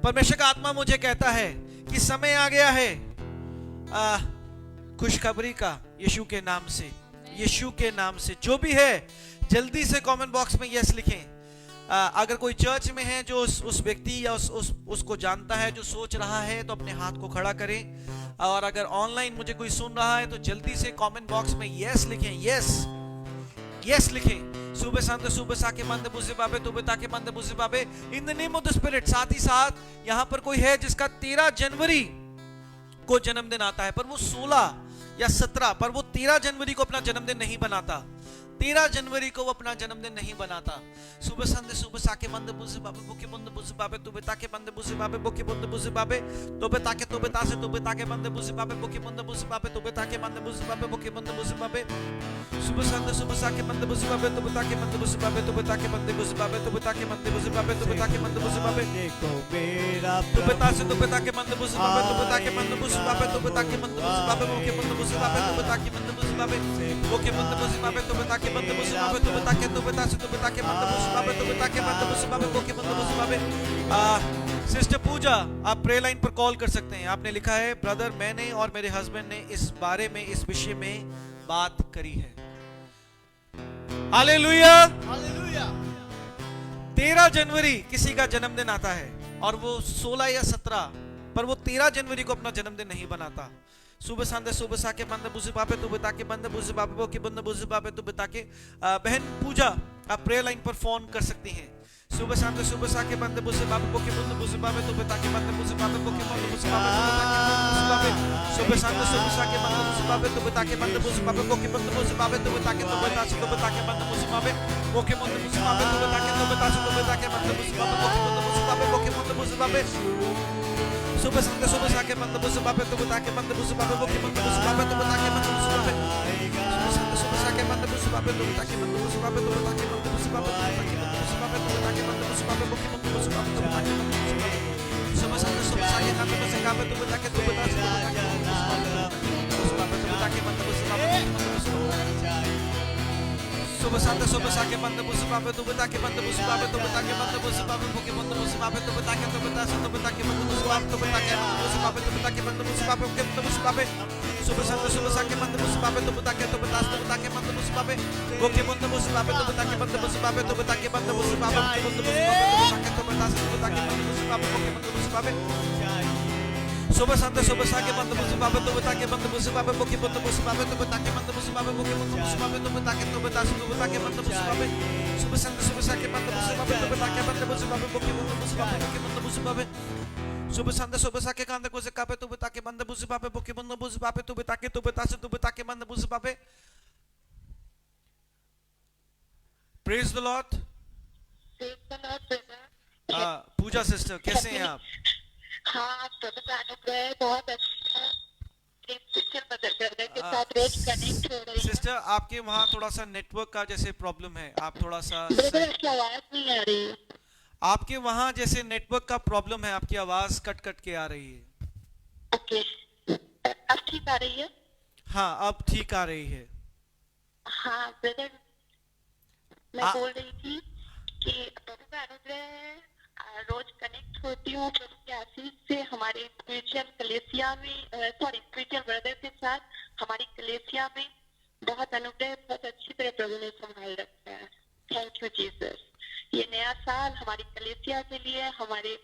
परमेश्वर का आत्मा मुझे कहता है कि समय आ गया है खुशखबरी का, यीशु के नाम से, यीशु के नाम से। जो भी है जल्दी से कमेंट बॉक्स में यस लिखें। अगर कोई चर्च में है जो उस व्यक्ति या उसको जानता है जो सोच रहा है, तो अपने हाथ को खड़ा करें। और अगर ऑनलाइन मुझे कोई सुन रहा है तो जल्दी से कमेंट बॉक्स में यस लिखें, यस लिखें। सुबह शांत सुबह साके मंद बुझे बाबे तुबे ताके मंद बुझे बाबे इन the name of the spirit. साथ ही साथ यहाँ पर कोई है जिसका 13 जनवरी को जन्मदिन आता है, पर वो 16 या 17, पर वो 13 जनवरी को अपना जन्मदिन नहीं बनाता, 13 जनवरी को वो अपना जन्मदिन नहीं बनाता। सुबह संध्या सुबह साके मंद बुझे बाबे बुके बुंद बुझे बाबे तुबे ताके मंद बुझे बाबे बुके बुंद बुझे बाबे तुबे ताके मंद बुझे बाबे बुके बुंद बुझे बाबे तुबे ताके मंद बुझे बाबे बुके बुंद बुझे बाबे। सुबह संध्या सुबह साके मंद बुझे बाबे तुबे ताके मंद बुझे बाबे तुबे ताके मंद बुझे बाबे तुबे ताके मंद बुझे बाबे तुबे ताके मंद बुझे बाबे देखो मेरा तुबे ताके मंद बुझे बाबे तुबे ताके मंद बुझे बाबे तुबे ताके मंद बुझे बाबे बुके बुंद बुझे बाबे तुबे ताके मंद बुझे बाबे बुके बुंद बुझे बाबे तुबे ताके मंद बुझे बाबे तुबे ताके मंद बुझे बाबे तुबे ताके मंद बुझे बाबे बुके बुंद बुझे बाबे। सिस्टर पूजा, आप प्रे लाइन पर कॉल कर सकते हैं। आपने लिखा है, ब्रदर मैंने और मेरे हस्बैंड ने इस बारे में, इस विषय में बात करी है। Hallelujah, hallelujah. 13 जनवरी किसी का जन्मदिन आता है और वो 16 या 17, पर वो 13 जनवरी को अपना जन्मदिन नहीं बनाता। सुबह सांदे सुबह साके बंद बुझे बाबे तुबे ताके बंद बुझे बाबे वो के बंद बुझे बाबे तुबे ताके। बहन पूजा, आप प्रेयर लाइन पर फोन कर सकती हैं। सुबह सांदे सुबह साके बंद बुझे बाबे वो के बंद बुझे बाबे तुबे ताके बंद बुझे बाबे वो के बंद बुझे बाबे तुबे ताके बंद बुझे बाबे। सुबह सांदे सुबह साके बंद बुझे बाबे तुबे ताके बंद बुझे बाबे वो के बंद बुझे बाबे तुबे ताके बंद बुझे बाबे वो के बंद बुझे बाबे तुबे ताके बंद बुझे बाबे वो के बंद बुझे बाबे वो के बंद बुझे बाबे। सुबह संध्या सुबह साके मंद बुझे बाबे तुबे ताके मंद बुझे बाबे वो के मंद बुझे बाबे तुबे ताके मंद बुझे बाबे। सुबह संध्या सुबह साके मंद बुझे बाबे तुबे ताके मंद बुझे बाबे तुबे ताके मंद बुझे बाबे तुबे ताके मंद बुझे बाबे वो के मंद बुझे बाबे तुबे ताके मंद बुझे बाबे। सुबह संध्या सुबह साके मंद बुझे बाबे तुबे ताके तुबे ताके मंद बुझे बाबे। सुबह संध्या सुबह साके मंद बुझे बाबे तुबे ताके मंद बुझे बाबे तुबे ताके मंद बुझे बाबे वो के मंद बुझे बाबे तुबे ताके मंद बुझे बाबे तुबे ताके मंद बुझे बाबे तुबे ताके मंद बुझे बाबे वो के मंद बुझे बाबे। सुबह संध्या सुबह साके मंद बुझे बाबे तुबे ताके मंद बुझे बाबे वो के मंद बुझे बाबे तुबे ताके मंद बुझे बाबे तुबे ताके मंद बुझे बाबे वो के मंद बुझे बाबे तुबे ताके मंद बुझे बाबे वो के मंद बुझे बाबे। सुबह संध्या सुबह साके मंद बुझे बाबे तुबे ताके मंद बुझे बाबे वो के मंद बुझे बाबे तुबे ताके मंद बुझे बाबे वो के मंद बुझे बाबे तुबे ताके मंद बुझे बाबे। सुबह संध्या सुबह साके मंद बुझे बाबे तुबे ताके मंद बुझे बाबे वो के मंद बुझे बाबे वो के मंद बुझे बाबे। सुबह संध्या सुबह साके कांदे को से कापे तुबे ताके मंद बुझे बाबे वो के मंद बुझे बाबे तुबे ताके मंद बुझे बाबे। Praise the Lord. Puja sister, कैसे हैं आप? हाँ, प्रभु का अनुग्रह बहुत अच्छा के साथ रेट कनेक्ट हो रही है। सिस्टर, आपके वहाँ थोड़ा सा नेटवर्क का जैसे प्रॉब्लम है, आप थोड़ा सा आपकी आवाज नहीं आ रही है। आपके वहाँ जैसे नेटवर्क का प्रॉब्लम है, आपकी आवाज कट कट के आ रही है। ओके, अब ठीक आ रही है? हाँ, अब ठीक आ रही है। हाँ ब्रदर, मैं बोल रही थी कि प्रभु का अनुग्रह रोज कनेक्ट होती हूँ प्रभु के आशीष से। हमारे स्पिरिचुअल कलेसिया में स्पिरिचुअल ब्रदर के साथ हमारी कलेसिया में बहुत अनुग्रह, बहुत अच्छी तरह प्रभु ने संभाल रखा है। Thank you Jesus. ये नया साल हमारी कलेसिया के लिए, हमारे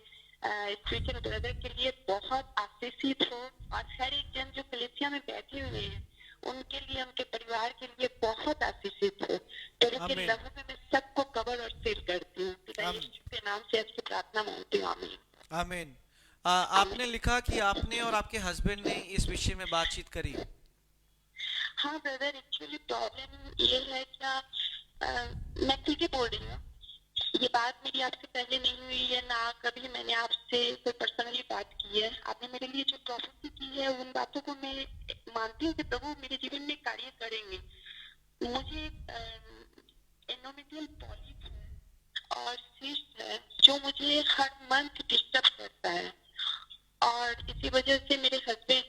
स्पिरिचुअल ब्रदर के लिए बहुत आशीषित हो, और हर एक जन जो कलेसिया में बैठे हुए हैं उनके लिए, उनके परिवार के लिए बहुत आशीषित हो। प्रभु के लहू में मैं सबको कवर और सील करती हूँ। पिता यीशु के नाम से अच्छी प्रार्थना मांगती हूँ। आमीन आमीन। आपने लिखा कि आपने और आपके हस्बैंड ने इस विषय में बातचीत करी। हाँ ब्रदर, एक्चुअली प्रॉब्लम ये है क्या, मैं ठीक ही बोल रही हूँ। ये बात मेरी आपसे पहले नहीं हुई है, ना कभी मैंने आपसे कोई पर्सनली बात की है। आपने मेरे लिए जो प्रोफेसी की है उन बातों को मैं मानती हूँ कि प्रभु मेरे जीवन में कार्य करेंगे। मुझे एंडोमेट्रियल पॉलिप है और सिस्ट है जो मुझे हर मंथ डिस्टर्ब करता है, और इसी वजह से मेरे हस्बैंड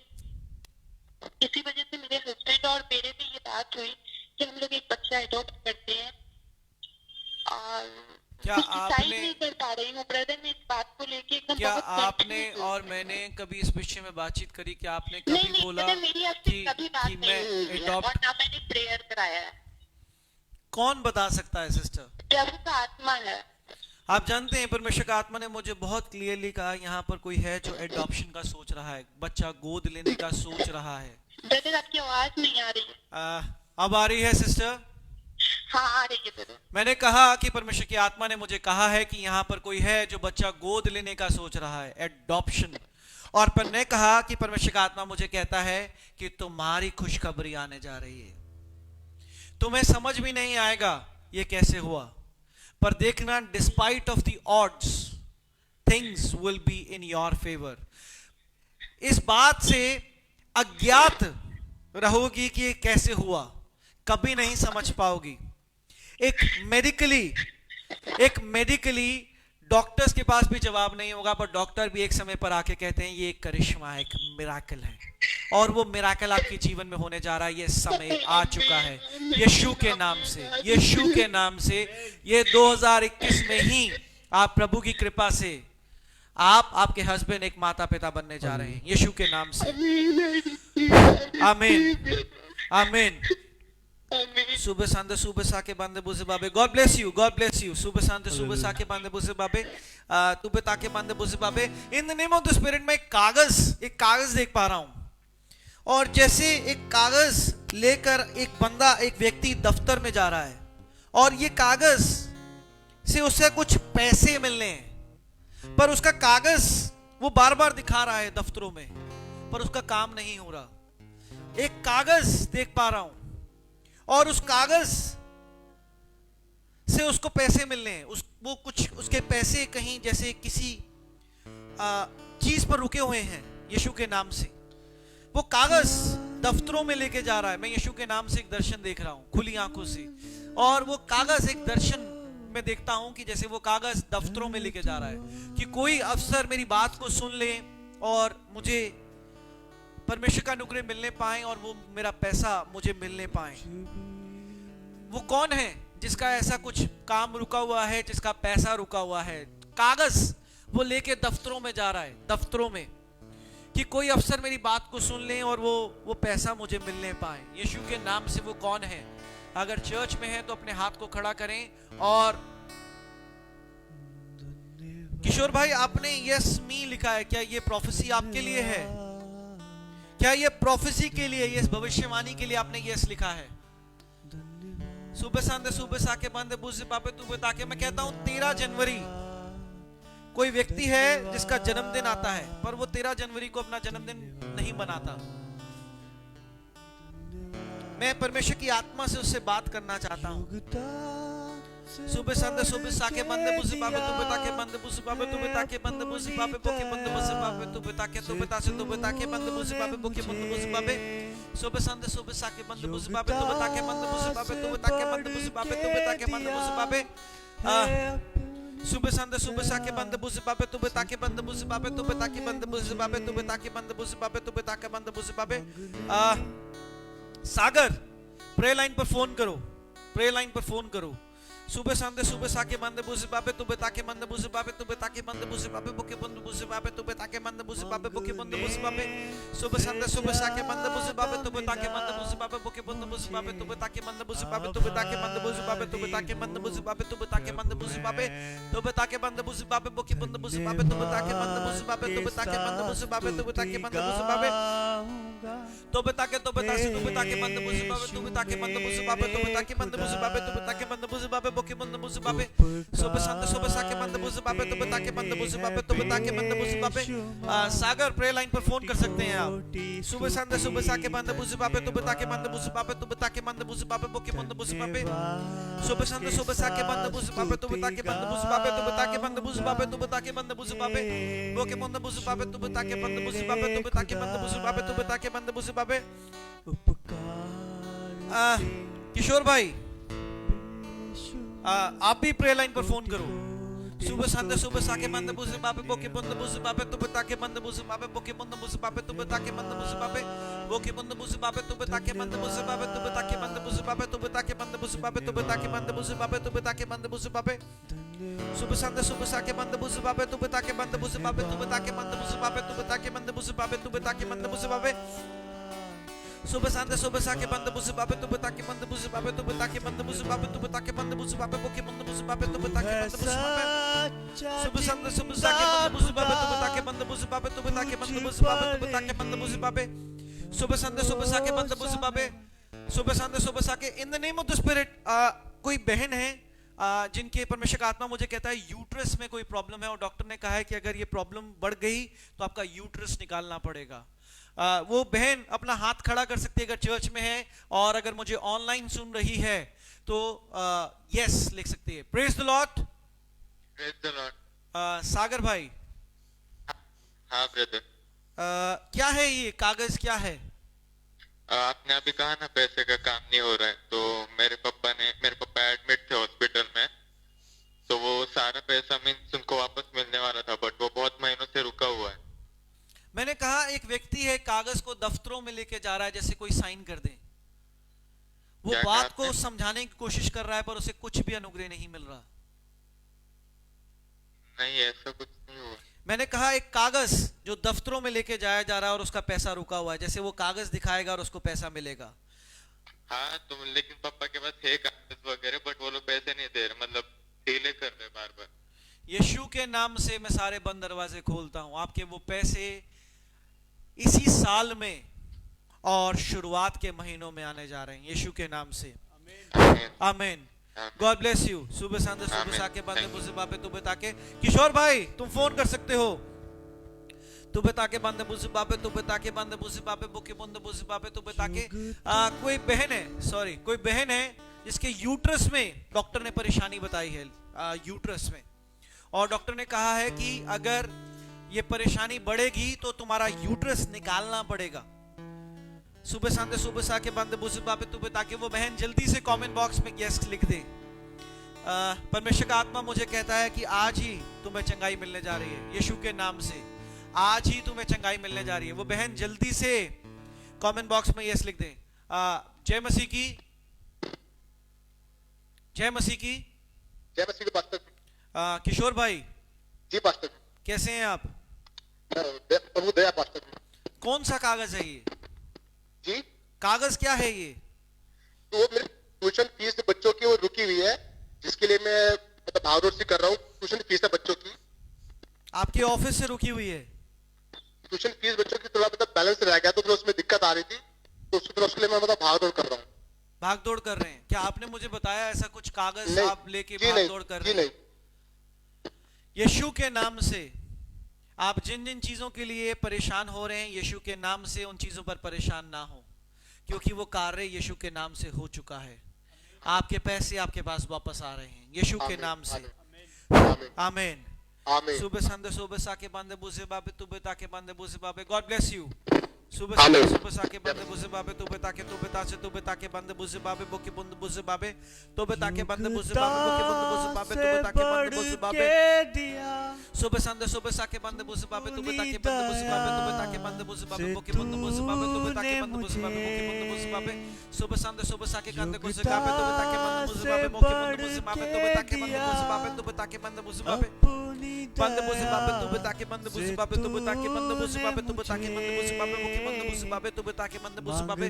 और मेरे भी ये बात हुई कि हम लोग एक बच्चा अडॉप्ट करते हैं, और क्या कुछ डिसाइड आपने नहीं कर पा रही हूँ ब्रदर। मैं इस बात को लेके एकदम क्या बहुत आपने confused और हूँ। मैंने कभी इस विषय में बातचीत करी कि आपने नहीं कभी नहीं बोला मैंने मेरी आपसे कि कभी बात कि नहीं मैं हुई है adopt- और ना मैंने प्रेयर कराया है। कौन बता सकता है सिस्टर? प्रभु का आत्मा है। आप जानते हैं परमेश्वर का आत्मा ने मुझे बहुत क्लियरली कहा यहाँ पर कोई है जो एडॉप्शन का सोच रहा है, बच्चा गोद लेने का सोच रहा है। ब्रदर आपकी आवाज नहीं आ रही है। अब आ रही है सिस्टर? हाँ आ रही है ब्रदर। मैंने कहा कि परमेश्वर की आत्मा ने मुझे कहा है कि यहाँ पर कोई है जो बच्चा गोद लेने का सोच रहा है, एडॉप्शन। और पर ने कहा कि परमेश्वर का आत्मा मुझे कहता है कि तुम्हारी खुशखबरी आने जा रही है। तुम्हें समझ भी नहीं आएगा ये कैसे हुआ, पर देखना despite of the odds things will be in your favour. इस बात से अज्ञात रहोगी कि ये कैसे हुआ, कभी नहीं समझ पाओगी। एक मेडिकली डॉक्टर्स के पास भी जवाब नहीं होगा, पर डॉक्टर भी एक समय पर आके कहते हैं ये एक करिश्मा है, एक मिराकल है, और वो मिराकल आपके जीवन में होने जा रहा है। ये समय आ चुका है यीशु के नाम से, यीशु के नाम से। ये 2021 में ही आप प्रभु की कृपा से आप आपके हस्बैंड एक माता पिता बनने जा रहे हैं यीशु के नाम से। आमीन आमीन। सुबह सांदे सुबह साके बांधे बुझे बाबे, God bless you, God bless you. सुबह सांदे सुबह साके बांधे बुझे बाबे, तुबे ताके बांधे बुझे बाबे। इन the name of the spirit में एक कागज देख पा रहा हूं, और जैसे एक कागज लेकर एक व्यक्ति दफ्तर में जा रहा है, और ये कागज से उसे कुछ पैसे मिलने हैं, पर उसका कागज वो बार बार दिखा रहा है दफ्तरों में, पर उसका काम नहीं हो रहा। एक कागज देख पा रहा हूं, और उस कागज से उसको पैसे मिलने हैं। वो कुछ उसके पैसे कहीं जैसे किसी चीज पर रुके हुए हैं यीशु के नाम से। वो कागज दफ्तरों में लेके जा रहा है। मैं यीशु के नाम से एक दर्शन देख रहा हूं खुली आंखों से, और वो कागज एक दर्शन में देखता हूं कि जैसे वो कागज दफ्तरों में लेके जा रहा है कि कोई अफसर मेरी बात को सुन ले और मुझे परमेश्वर का अनुग्रह मिलने पाए, और वो मेरा पैसा मुझे मिलने पाए। वो कौन है जिसका ऐसा कुछ काम रुका हुआ है, जिसका पैसा रुका हुआ है? कागज वो लेके दफ्तरों में जा रहा है, दफ्तरों में, कि कोई अफसर मेरी बात को सुन ले और वो पैसा मुझे मिलने पाए। यीशु के नाम से वो कौन है? अगर चर्च में है तो अपने हाथ को खड़ा करें। और किशोर भाई, आपने यस मी लिखा है, क्या ये प्रोफेसी आपके लिए है? क्या ये प्रोफेसी के लिए, ये भविष्यवाणी के लिए आपने यस लिखा है? सुबह सांदे सुबह साके बांधे बुझे पापे तू ताके। मैं कहता हूं 13 जनवरी कोई व्यक्ति है जिसका जन्मदिन आता है, पर वो 13 जनवरी को अपना जन्मदिन नहीं मनाता। मैं परमेश्वर की आत्मा से उससे बात करना चाहता हूं। सुबह संदे सुबह साके बंदे बुझे पापे तू बता के बंदे बुझे पापे तू बता के बंदे बुझे पापे बोके बंदे बुझे पापे तू बता के तू बता से तू बता के बंदे बुझे पापे बोके बंदे बुझे पापे। सुबह संदे सुबह साके बंदे बुझे पापे तू बता के बंदे बुझे पापे तू बता के बंदे बुझे पापे तू बता के बंदे बुझे पापे। सुबह संदे सुबह साके बंदे बुझे पापे तू बता के बंदे बुझे पापे तू बता के बंदे बुझे पापे तू बता के बंदे बुझे पापे तू बता के बंदे बुझे पापे। सागर प्रेयर लाइन पर फोन करो, प्रेयर लाइन पर फोन करो। सुबह संदे सुबह साके बंदे बुझे पापे तू बता के बंदे बुझे पापे तू बता के बंदे बुझे पापे बोके बंदे बुझे पापे तू बता के बंदे बुझे पापे बोके बंदे बुझे पापे। सुबह संदे सुबह साके बंदे बुझे पापे तू बता के बंदे बुझे पापे बोके बंदे बुझे पापे तू बता के बंदे बुझे पापे तू बता के बंदे बुझे पापे तू बता के बंदे बुझे पापे तू बता के बंदे बुझे पापे तू बता के बंदे बुझे पापे बोके बंदे बुझे पापे तू बता के बंदे बुझे पापे तू बता के बंदे बुझे पापे तू बता के बंदे बुझे पापे तो बता के तो बता से तू बता के बंदे बुझे पापे तू बता के बंदे बुझे पापे तू बता के बंदे बुझे पापे तू बता के बंदे बुझे पापे बोके बंदे बुझे पापे। सुबह संदे सुबह साके बंदे बुझे पापे तू बता के बंदे बुझे पापे तू बता के बंदे बुझे पापे। सागर प्रेयर लाइन पर फोन कर सकते हैं आप। सुबह संदे सुबह साके बंदे बुझे पापे तू बता के बंदे बुझे पापे तू बता के बंदे बुझे पापे बोके बंदे बुझे पापे। सुबह संदे सुबह साके बंदे बुझे पापे तू बता के बंदे बुझे पापे तू बता के बंदे बुझे पापे तू बता के बंदे बुझे पापे बोके बंदे बुझे पापे तू बता के बंदे बुझे पापे तू बता के बंदे बुझे पापे तू बता के बंदे बुझे पापे। किशोर भाई, आप भी प्रेयर लाइन पर फोन करो। सुबह संदे सुबह साके बंदे बुझे पापे बोके बंदे बुझे पापे तू बता के बंदे बुझे पापे बोके बंदे बुझे पापे तू बता के बंदे बुझे पापे बोके बंदे बुझे पापे तू बता के बंदे बुझे पापे तू बता के बंदे बुझे पापे तू बता के बंदे बुझे पापे तू बता के बंदे बुझे पापे तू बता के बंदे बुझे पापे। Suba sanda suba sake manda busu babe tu betake manda busu babe tu betake manda busu babe tu betake manda busu babe tu betake manda busu babe. Suba sanda suba sake manda busu babe tu betake manda busu babe tu betake manda busu babe tu betake manda busu babe boke manda busu babe tu betake manda busu babe. Suba sanda suba sake manda busu babe tu betake manda busu babe tu betake manda busu babe tu betake manda busu babe. Suba sanda suba sake manda busu babe. सुबह Sunday सुबह साके in the name of the spirit कोई बहन है जिनके परमेश्वर का आत्मा मुझे कहता है यूट्रस में कोई प्रॉब्लम है और डॉक्टर ने कहा है कि अगर ये प्रॉब्लम बढ़ गई तो आपका यूट्रस निकालना पड़ेगा। वो बहन अपना हाथ खड़ा कर सकती है अगर चर्च में है और अगर मुझे ऑनलाइन सुन रही है तो यस लिख सकती है। Praise the lord. Praise the lord. Sagar भाई, हाँ ब्रदर, क्या है ये कागज, क्या है? आपने अभी कहा ना पैसे का काम नहीं हो रहा है, तो मेरे पापा एडमिट थे हॉस्पिटल में, तो वो सारा पैसा मीन्स उनको वापस मिलने वाला था, बट वो बहुत महीनों से रुका हुआ है। मैंने कहा एक व्यक्ति है कागज को दफ्तरों में लेके जा रहा है जैसे कोई साइन कर दे। वो क्या बात कहा को समझाने की कोशिश कर रहा है पर उसे कुछ भी अनुग्रह नहीं मिल रहा। नहीं, ऐसा कुछ नहीं हुआ। मैंने कहा एक कागज जो दफ्तरों में लेके जाया जा रहा है और उसका पैसा रुका हुआ है, जैसे वो कागज दिखाएगा और उसको पैसा मिलेगा। हाँ, तो लेकिन पापा के पास है कागज वगैरह, बट वो लोग पैसे नहीं दे रहे, मतलब डीले कर रहे बार बार। यीशु के नाम से मैं सारे बंद दरवाजे खोलता हूं। आपके वो पैसे इसी साल में और शुरुआत के महीनों में आने जा रहे हैं यीशु के नाम से। आमीन। God bless you. सुबह सांदे सुबह साके बंदे बुझे बापे तू बता के। किशोर भाई तुम फोन कर सकते हो। तू बता के बंदे बुझे बापे तू बता के बंदे बुझे बापे बुके बंदे बुझे बापे तू बता के। कोई बहन है, सॉरी कोई बहन है जिसके यूट्रस में डॉक्टर ने परेशानी बताई है, यूट्रस में, और डॉक्टर ने कहा है कि अगर ये परेशानी बढ़ेगी तो तुम्हारा यूट्रस निकालना पड़ेगा। सुबह सांदे सुबह सा के बंदे बुझे बापे तू बता के। वो बहन जल्दी से कमेंट बॉक्स में यस लिख दे। परमेश्वर का आत्मा मुझे कहता है कि आज ही तुम्हें चंगाई मिलने जा रही है यीशु के नाम से। आज ही तुम्हें चंगाई मिलने जा रही है। वो बहन जल्दी से कमेंट बॉक्स में यस लिख दे। जय मसीह की, जय मसीह की, जय मसीह की पास्टर। किशोर भाई जी पास्टर, कैसे हैं आप? प्रभु दया पास्टर। कौन सा कागज है ये? जी, कागज क्या है ये? तो वो मेरे ट्यूशन फीस बच्चों की वो रुकी हुई है, जिसके लिए मैं मतलब भागदौड़ से कर रहा हूँ। ट्यूशन फीस है बच्चों की। आपके ऑफिस से रुकी हुई है? ट्यूशन फीस बच्चों की थोड़ा मतलब बैलेंस रह गया, तो फिर उसमें दिक्कत आ रही थी, तो उसके लिए मैं मतलब भागदौड़ कर रहा हूँ। भागदौड़ कर रहे हैं? क्या आपने मुझे बताया ऐसा कुछ कागज नहीं, आप लेके जी भागदौड़ कर जी रहे हैं? नहीं। यीशु के नाम से आप जिन जिन चीजों के लिए परेशान हो रहे हैं, यीशु के नाम से उन चीजों पर परेशान ना हो, क्योंकि वो कार्य यीशु के नाम से हो चुका है। आपके पैसे आपके पास वापस आ रहे हैं यीशु के नाम से। आमीन। आमीन। सुबह संदे सुबह साके बंदे बुझे बाबे तू बता के बंदे बुझे बाबे। God bless you. सुबह संदे सुबह साके बंदे बुझे बाबे तू बता के, तू बता से तू बता के बंदे बुझे बाबे बोके बंदे बुझे बाबे। तू बता के बंदे बुझे बाबे बोके बंदे बुझे बाबे। तू बता के बंदे बुझे बाबे। सुबह संदे सुबह साके बंदे बुझे बाबे तू बता के बंदे बुझे बाबे। तू बता के बंदे बुझे बाबे बोके बंदे बुझे बाबे। तू बता के बंदे बुझे बाबे बोके बंदे बुझे बाबे। सुबह संदे सुबह साके कंदे को से गाबे। तू बता के बंदे बुझे बाबे बोके बंदे बुझे बाबे। तू बता के बंदे बुझे बाबे। तू बता के बंदे बुझे बाबे बंदे बुझे बाबे। तू बता के बंदे बुझे बाबे। तू बता के बंदे बुझे बाबे। तू बता के बंदे बुझे बाबे बोके बंदे बुझे बाबे। तू बता के बंदे बुझे बाबे।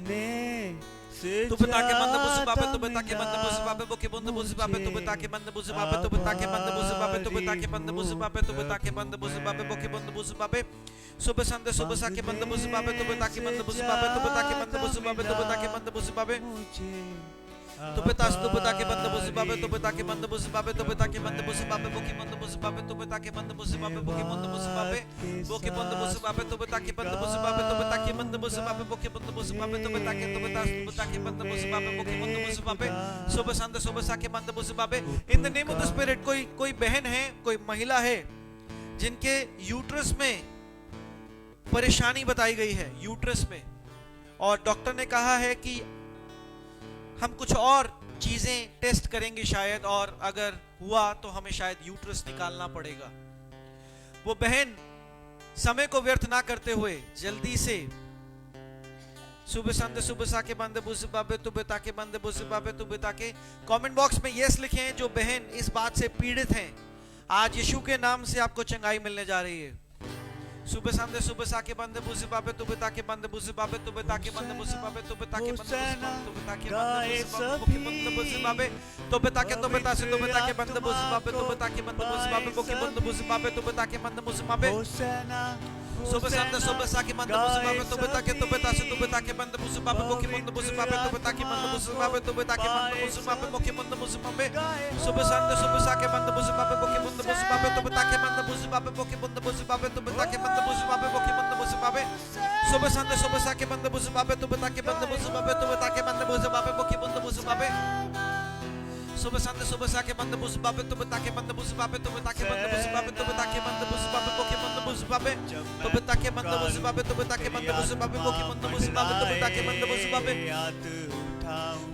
तू बता के बंदे बुझे बाबे। तू बता के बंदे बुझे बाबे बोके बंदे बुझे बाबे। तू बता के बंदे बुझे बाबे। तू बता के बंदे बुझे बाबे। तू बता के बंदे बुझे बाबे। तू बता के बंदे बुझे बाबे बोके बंदे बुझे बाबे। सुबह संदे सुबह सा के बंदे बुझे बाबे। तू बता के बंदे बुझे बाबे। तू बता के बंदे बुझे बाबे। तू बता के बंदे बुझे बाबे। तू बता के बंदे बुझे बाबे। तू बता के बंदे बुझे बाबे। तू बता के बंदे बुझे बाबे बोके बंदे बुझे बाबे। तू बता के बंदे बुझे बाबे बोके बंदे बुझे बाबे बोके बंदे बुझे बाबे। तू बता के बंदे बुझे बाबे। तू बता के बंदे बुझे बाबे बोके बंदे बुझे बाबे। तू बता के बंदे बुझे बाबे बोके बंदे बुझे बाबे। सुबह संदे सुबह सा के बंदे बुझे बाबे। इन the name of the spirit कोई बहन है, कोई महिला है जिनके यूट्रस में परेशानी बताई गई है, यूट्रस में, और डॉक्टर ने कहा है कि हम कुछ और चीजें टेस्ट करेंगे शायद, और अगर हुआ तो हमें शायद यूट्रस निकालना पड़ेगा। वो बहन समय को व्यर्थ ना करते हुए जल्दी से सुबह संत सुबह साके बंद बुस बाबे तुबे ताके बंद बुस बाबे तुबे ताके। कमेंट बॉक्स में यस लिखें जो बहन इस बात से पीड़ित हैं, आज यीशु के नाम से आपको चंगाई मिलने जा रही है। सुबह संत सुबह साके बंद बुस बाबे तुबे ताके बंद बुस बाबे तुबे ताके बंद बुस बाबे तुबे ताके बंद तुबे ताके बंद बुस बाबे तुबे ताके तुबे तासे तुबे ताके बंद बुस बाबे तुबे ताके बंद बुस बाबे बोके बंद बुस बाबे तुबे ताके बंद बुस बाबे। सुबह संत सुबह साके बंद बुस बाबे तुबे ताके तुबे तासे तुबे ताके बंद बुस बाबे बोके बंद बुस बाबे तुबे ताके बंद बुस बाबे तुबे ताके बंद बुस बाबे बोके बंद बुस बाबे। सुबह संत सुबह साके बंद बुस बाबे बोके बंद बुस बाबे तुबे ताके बंद बुस बाबे बोके बंद बुस बाबे तुबे ताके बंद बुस बाबे बोके बंद बुस बाबे। सुबह संत सुबह साके बंद बुस बाबे तुबे ताके बंद बुस बाबे तुबे ताके बंद बुस बाबे बोके बंद बुस बाबे। सुबह संत सुबह साके बंद बुस बाबे तुबे ताके बंद बुस बाबे तुबे ताके बंद बुस बाबे तुबे ताके बंद बुस बाबे बोके बंद बुस बाबे तुबे ताके बंद बुस बाबे तुबे ताके बंद बुस बाबे बोके बंद बुस बाबे तुबे ताके बंद बुस बाबे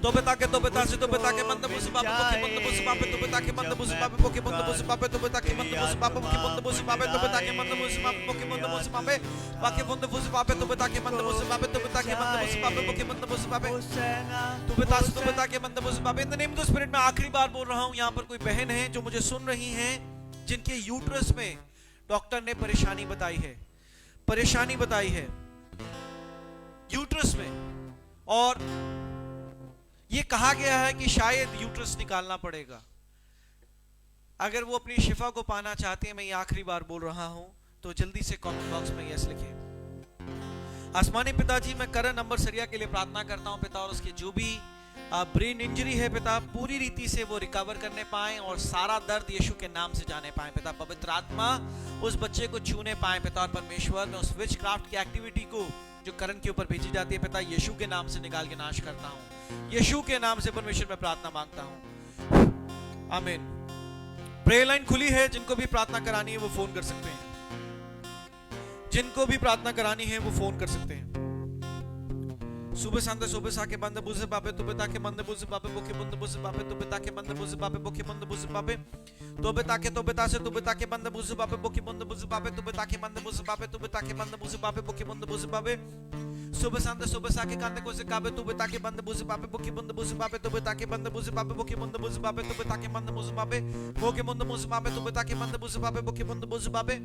तुबे ताके तुबे तासे तुबे ताके बंद बुस बाबे बोके बंद बुस बाबे तुबे ताके बंद बुस बाबे बोके बंद बुस बाबे तुबे ताके बंद बुस बाबे बोके बंद बुस बाबे तुबे ताके बंद बुस बाबे बोके बंद बुस बाबे बाके बंद बुस बाबे तुबे ताके बंद बुस बाबे तुबे ताके बंद बुस बाबे बोके बंद बुस बाबे तुबे तासे तुबे ताके बंद बुस बाबे। इन the name of the spirit मैं आखिरी बार बोल रहा हूं, यहाँ पर कोई बहन है जो मुझे सुन रही हैं जिनके यूट्रस में डॉक्टर ने परेशानी बताई है, परेशानी बताई है यूट्रस में, और ये कहा गया है कि शायद यूट्रस निकालना पड़ेगा। अगर वो अपनी शिफा को पाना चाहते हैं, मैं ये आखिरी बार बोल रहा हूं, तो जल्दी से कमेंट बॉक्स में यस लिखें। आसमानी पिताजी, मैं करण नंबर सरिया के लिए प्रार्थना करता हूं पिता, और उसके जो भी ब्रेन इंजरी है पिता, पूरी रीति से वो रिकवर करने पाए और सारा दर्द यीशु के नाम से जाने पाए पिता। पवित्र आत्मा उस बच्चे को छूने पाए पिता, और परमेश्वर मैं उस विच क्राफ्ट की एक्टिविटी को जो करण के ऊपर भेजी जाती है पिता, यीशु के नाम से निकाल के नाश करता हूं। यीशु के नाम से परमेश्वर मैं प्रार्थना मांगता हूं, आमीन। प्रेयर लाइन खुली है, जिनको भी प्रार्थना करानी है वो फोन कर सकते हैं, जिनको भी प्रार्थना करानी है वो फोन कर सकते हैं। सुबह संत सुबह साके बंद बुझे बाबे तुबे ताके बंद बुझे बाबे बोके बंद बुझे बाबे तुबे ताके बंद बुझे बाबे बोके बंद बुझे बाबे तुबे तासे तुबे ताके बंद बुझे बाबे बोके बंद बुझे बाबे तुबे ताके बंद बुझे बाबे तुबे ताके बंद बुझे बाबे बोके बंद बुझे बाबे। सुबह संत सुबह साके कांदे को से काबे तुबे ताके बंद बुझे बाबे बोके बंद बुझे बाबे तुबे ताके बंद बुझे बाबे बोके बंद बुझे बाबे तुबे ताके बंद बुझे बाबे बोके बंद बुझे बाबे तुबे ताके बंद बुझे बाबे बोके बंद बुझे बाबे।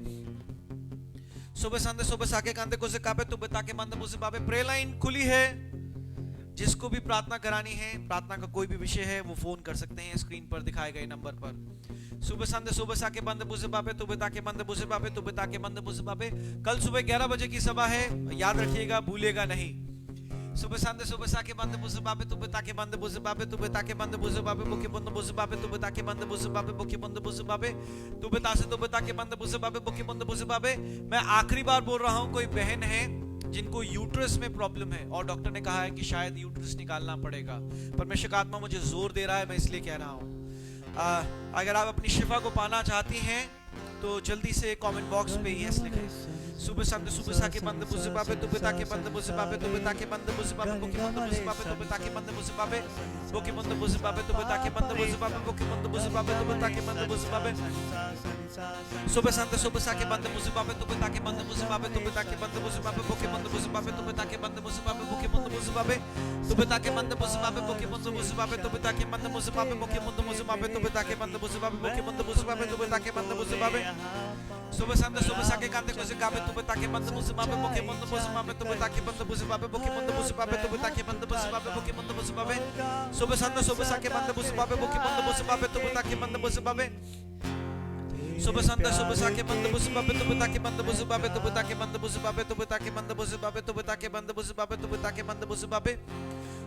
सुबह संत सुबह साके कांदे को से काबे तुबे ताके बंद बुझे बाबे। प्रेयर लाइन खुली है, जिसको भी प्रार्थना करानी है, प्रार्थना का कोई भी विषय है, वो फोन कर सकते हैं स्क्रीन पर दिखाए गए नंबर पर। सुबह संत सुबह साके बंद बुझे बाबे तुबे ताके बंद बुझे बाबे तुबे ताके बंद बुझे बाबे। कल सुबह 11 बजे की सभा है, याद रखिएगा, भूलिएगा नहीं। सुबह संत सुबह साके बंद बुझे बाबे तुबे ताके बंद बुझे बाबे तुबे ताके बंद बुझे बाबे बोके बंद बुझे बाबे तुबे ताके बंद बुझे बाबे बोके बंद बुझे बाबे तुबे तासे तुबे ताके बंद बुझे बाबे बोके बंद बुझे बाबे। मैं आखिरी बार बोल रहा हूं, कोई बहन है जिनको यूट्रस में प्रॉब्लम है और डॉक्टर ने कहा है कि शायद यूट्रस निकालना पड़ेगा, परमेश्वर का आत्मा मुझे जोर दे रहा है, मैं इसलिए कह रहा हूं। अगर आप अपनी शिफा को पाना चाहती हैं तो जल्दी से कमेंट बॉक्स पे यस लिखें। सुबह संत सुबह साके बंद बुझे बाबे तुबे ताके बंद बुझे बाबे तुबे ताके बंद बुझे बाबे बोके बंद बुझे बाबे तुबे ताके बंद बुझे बाबे बोके बंद बुझे बाबे तुबे ताके बंद बुझे बाबे बोके बंद बुझे बाबे तुबे ताके बंद बुझे बाबे। सुबह संत सुबह साके बंद बुझे बाबे तुबे ताके बंद बुझे बाबे तुबे ताके बंद बुझे बाबे बोके बंद बुझे बाबे तुबे ताके बंद बुझे बाबे बोके बंद बुझे बाबे तुबे ताके बंद बुझे बाबे बोके बंद बुझे बाबे तुबे ताके बंद बुझे बाबे बोके बंद बुझे बाबे तुबे ताके बंद बुझे बाबे बोके बंद बुझे बाबे तुबे ताके बंद बुझे बाबे। सुबह संत सुबह साके कांदे को से काबे तुबे ताके बंद बुझे बाबे बोके बंद बुझे बाबे तुबे ताके बंद बुझे बाबे बोके बंद बुझे बाबे तुबे ताके बंद बुझे बाबे बोके बंद बुझे बाबे। सुबह संत सुबह साके बंद बुझे बाबे बोके बंद बुझे बाबे तुबे ताके बंद बुझे बाबे। सुबह संत सुबह साके बंद बुझे बाबे तुबे ताके बंद बुझे बाबे तुबे ताके बंद बुझे बाबे तुबे ताके बंद बुझे बाबे तुबे ताके बंद बुझे बाबे तुबे ताके बंद बुझे बाबे।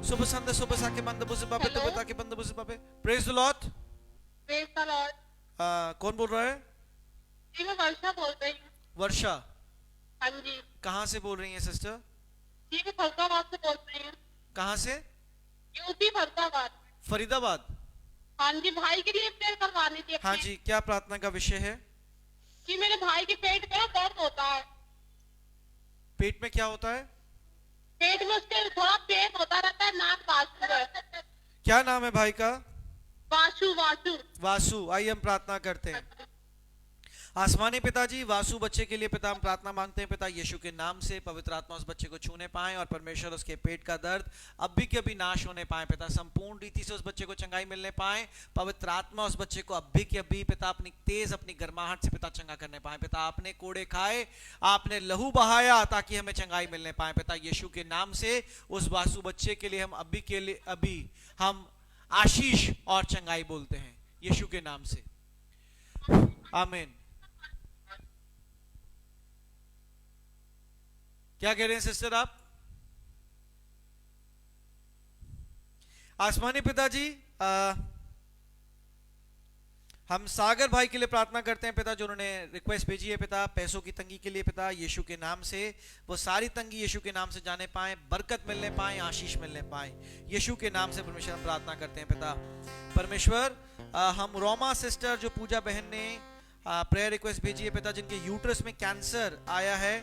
सुबह संत सुबह साके बंद बुझे बाबे तुबे ताके बंद बुझे बाबे। Praise the lord. Praise the Lord. कौन बोल रहा है? जी मैं वर्षा बोल रही हूँ। वर्षा? हाँ जी। कहाँ से बोल रही हैं सिस्टर? जी मैं फरीदाबाद से बोल रही हूँ। कहाँ से? यूपी फरीदाबाद। फरीदाबाद? हाँ जी, भाई के लिए प्रेयर करवानी थी। हाँ जी, क्या प्रार्थना का विषय है? जी मेरे भाई के पेट में दर्द होता है। पेट में क्या होता है? पेट में उसके थोड़ा पेन होता रहता है, नाक वासु है। क्या नाम है भाई का? वासु। वासु। वासु। आइए हम प्रार्थना करते हैं। आसमानी पिताजी, वासु बच्चे के लिए पिता हम प्रार्थना मांगते हैं पिता यीशु के नाम से पवित्र आत्मा उस बच्चे को छूने पाए और परमेश्वर उसके पेट का दर्द अभी के अभी नाश होने पाए पिता, संपूर्ण रीति से उस बच्चे को चंगाई मिलने पाए। पवित्र आत्मा उस बच्चे को अभी के अभी पिता अपनी तेज अपनी गर्माहट से पिता चंगा करने पाए पिता। आपने कोड़े खाए, आपने लहू बहाया ताकि हमें चंगाई मिलने पाए पिता। यीशु के नाम से उस वासु बच्चे के लिए हम अभी हम आशीष और चंगाई बोलते हैं यीशु के नाम से, आमीन। क्या कह रहे हैं सिस्टर आप? आसमानी पिताजी, हम सागर भाई के लिए प्रार्थना करते हैं पिता, जो उन्होंने रिक्वेस्ट भेजी है पिता पैसों की तंगी के लिए पिता। यीशु के नाम से वो सारी तंगी यीशु के नाम से जाने पाए, बरकत मिलने पाए, आशीष मिलने पाए यीशु के नाम से परमेश्वर हम प्रार्थना करते हैं पिता। परमेश्वर, हम रोमा सिस्टर जो पूजा बहन ने प्रेयर रिक्वेस्ट भेजी है पिता, जिनके यूट्रस में कैंसर आया है,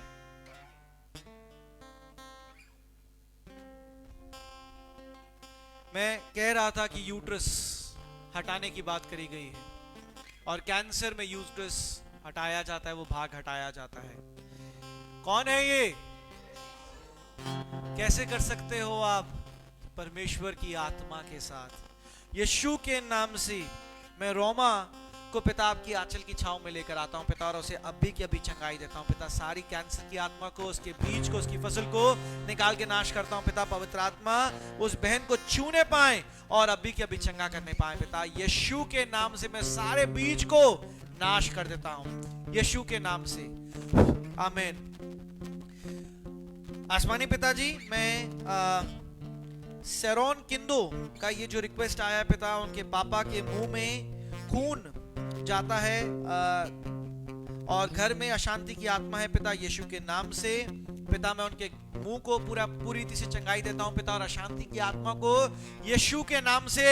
मैं कह रहा था कि यूट्रस हटाने की बात करी गई है और कैंसर में यूट्रस हटाया जाता है, वो भाग हटाया जाता है। कौन है ये? कैसे कर सकते हो आप? परमेश्वर की आत्मा के साथ यीशु के नाम से मैं रोमा को पिता आपकी आंचल की छांव में लेकर आता हूं पिता, और उसे अभी की अभी चंगाई देता हूं पिता। सारी कैंसर की आत्मा को, उसके बीज को, उसकी फसल को निकाल के नाश करता हूं पिता। पवित्र आत्मा उस बहन को छूने पाए और अभी की अभी चंगा करने पाए पिता। यीशु के नाम से मैं सारे बीज को नाश कर देता हूं यीशु के नाम से, आमीन। आसमानी पिताजी, मैं सेरोन किंदो का ये जो रिक्वेस्ट आया पिता, उनके पापा के मुंह में खून जाता है और घर में अशांति की आत्मा है पिता। यीशु के नाम से पिता मैं उनके मुंह को पूरी रीति से चंगाई देता हूं पिता, और अशांति की आत्मा को यीशु के नाम से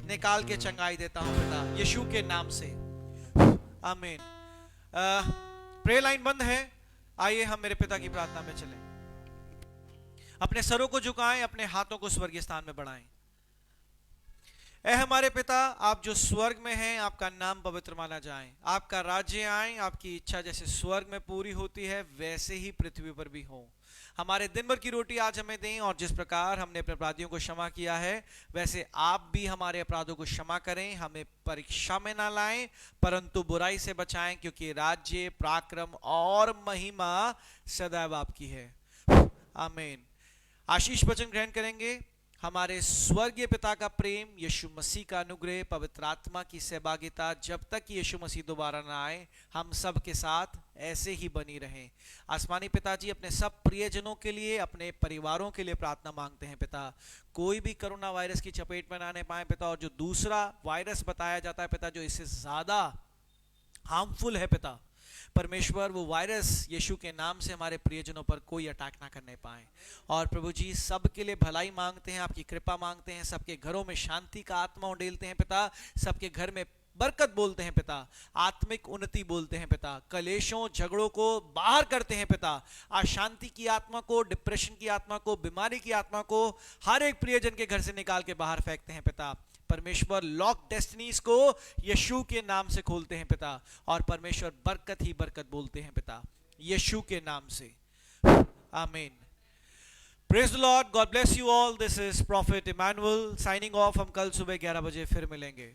निकाल के चंगाई देता हूं पिता, यीशु के नाम से, आमीन। प्रे लाइन बंद है, आइए हम मेरे पिता की प्रार्थना में चलें। अपने सरों को झुकाएं, अपने हाथों को स्वर्गीय स्थान में बढ़ाएं। ऐ हमारे पिता, आप जो स्वर्ग में हैं, आपका नाम पवित्र माना जाए, आपका राज्य आए, आपकी इच्छा जैसे स्वर्ग में पूरी होती है वैसे ही पृथ्वी पर भी हो। हमारे दिन भर की रोटी आज हमें दें, और जिस प्रकार हमने अपने अपराधियों को क्षमा किया है वैसे आप भी हमारे अपराधों को क्षमा करें। हमें परीक्षा में ना लाएं परंतु बुराई से बचाएं, क्योंकि राज्य, पराक्रम और महिमा सदैव आपकी है, आमीन। आशीष वचन ग्रहण करेंगे। हमारे स्वर्गीय पिता का प्रेम, यीशु मसीह का अनुग्रह, पवित्र आत्मा की सहभागिता जब तक कि यीशु मसीह दोबारा ना आए हम सब के साथ ऐसे ही बनी रहें। आसमानी पिताजी, अपने सब प्रियजनों के लिए, अपने परिवारों के लिए प्रार्थना मांगते हैं पिता। कोई भी कोरोना वायरस की चपेट में ना आने पाए पिता, और जो दूसरा वायरस बताया जाता है पिता जो इससे ज्यादा हार्मफुल है पिता, परमेश्वर वो वायरस यीशु के नाम से हमारे प्रियजनों पर कोई अटैक ना करने पाए। और प्रभु जी, सबके लिए भलाई मांगते हैं, आपकी कृपा मांगते हैं, सबके घरों में शांति का आत्मा उंडेलते हैं पिता, सबके घर में बरकत बोलते हैं पिता, आत्मिक उन्नति बोलते हैं पिता, कलेशों झगड़ों को बाहर करते हैं पिता, अशांति की आत्मा को, डिप्रेशन की आत्मा को, बीमारी की आत्मा को हर एक प्रियजन के घर से निकाल के बाहर फेंकते हैं पिता। परमेश्वर लॉक डेस्टिनीज को यीशु के नाम से खोलते हैं पिता, और परमेश्वर बरकत ही बरकत बोलते हैं पिता, यीशु के नाम से, आमीन। Praise the Lord, God bless you all. This is prophet Emmanuel signing off. हम कल सुबह 11 बजे फिर मिलेंगे।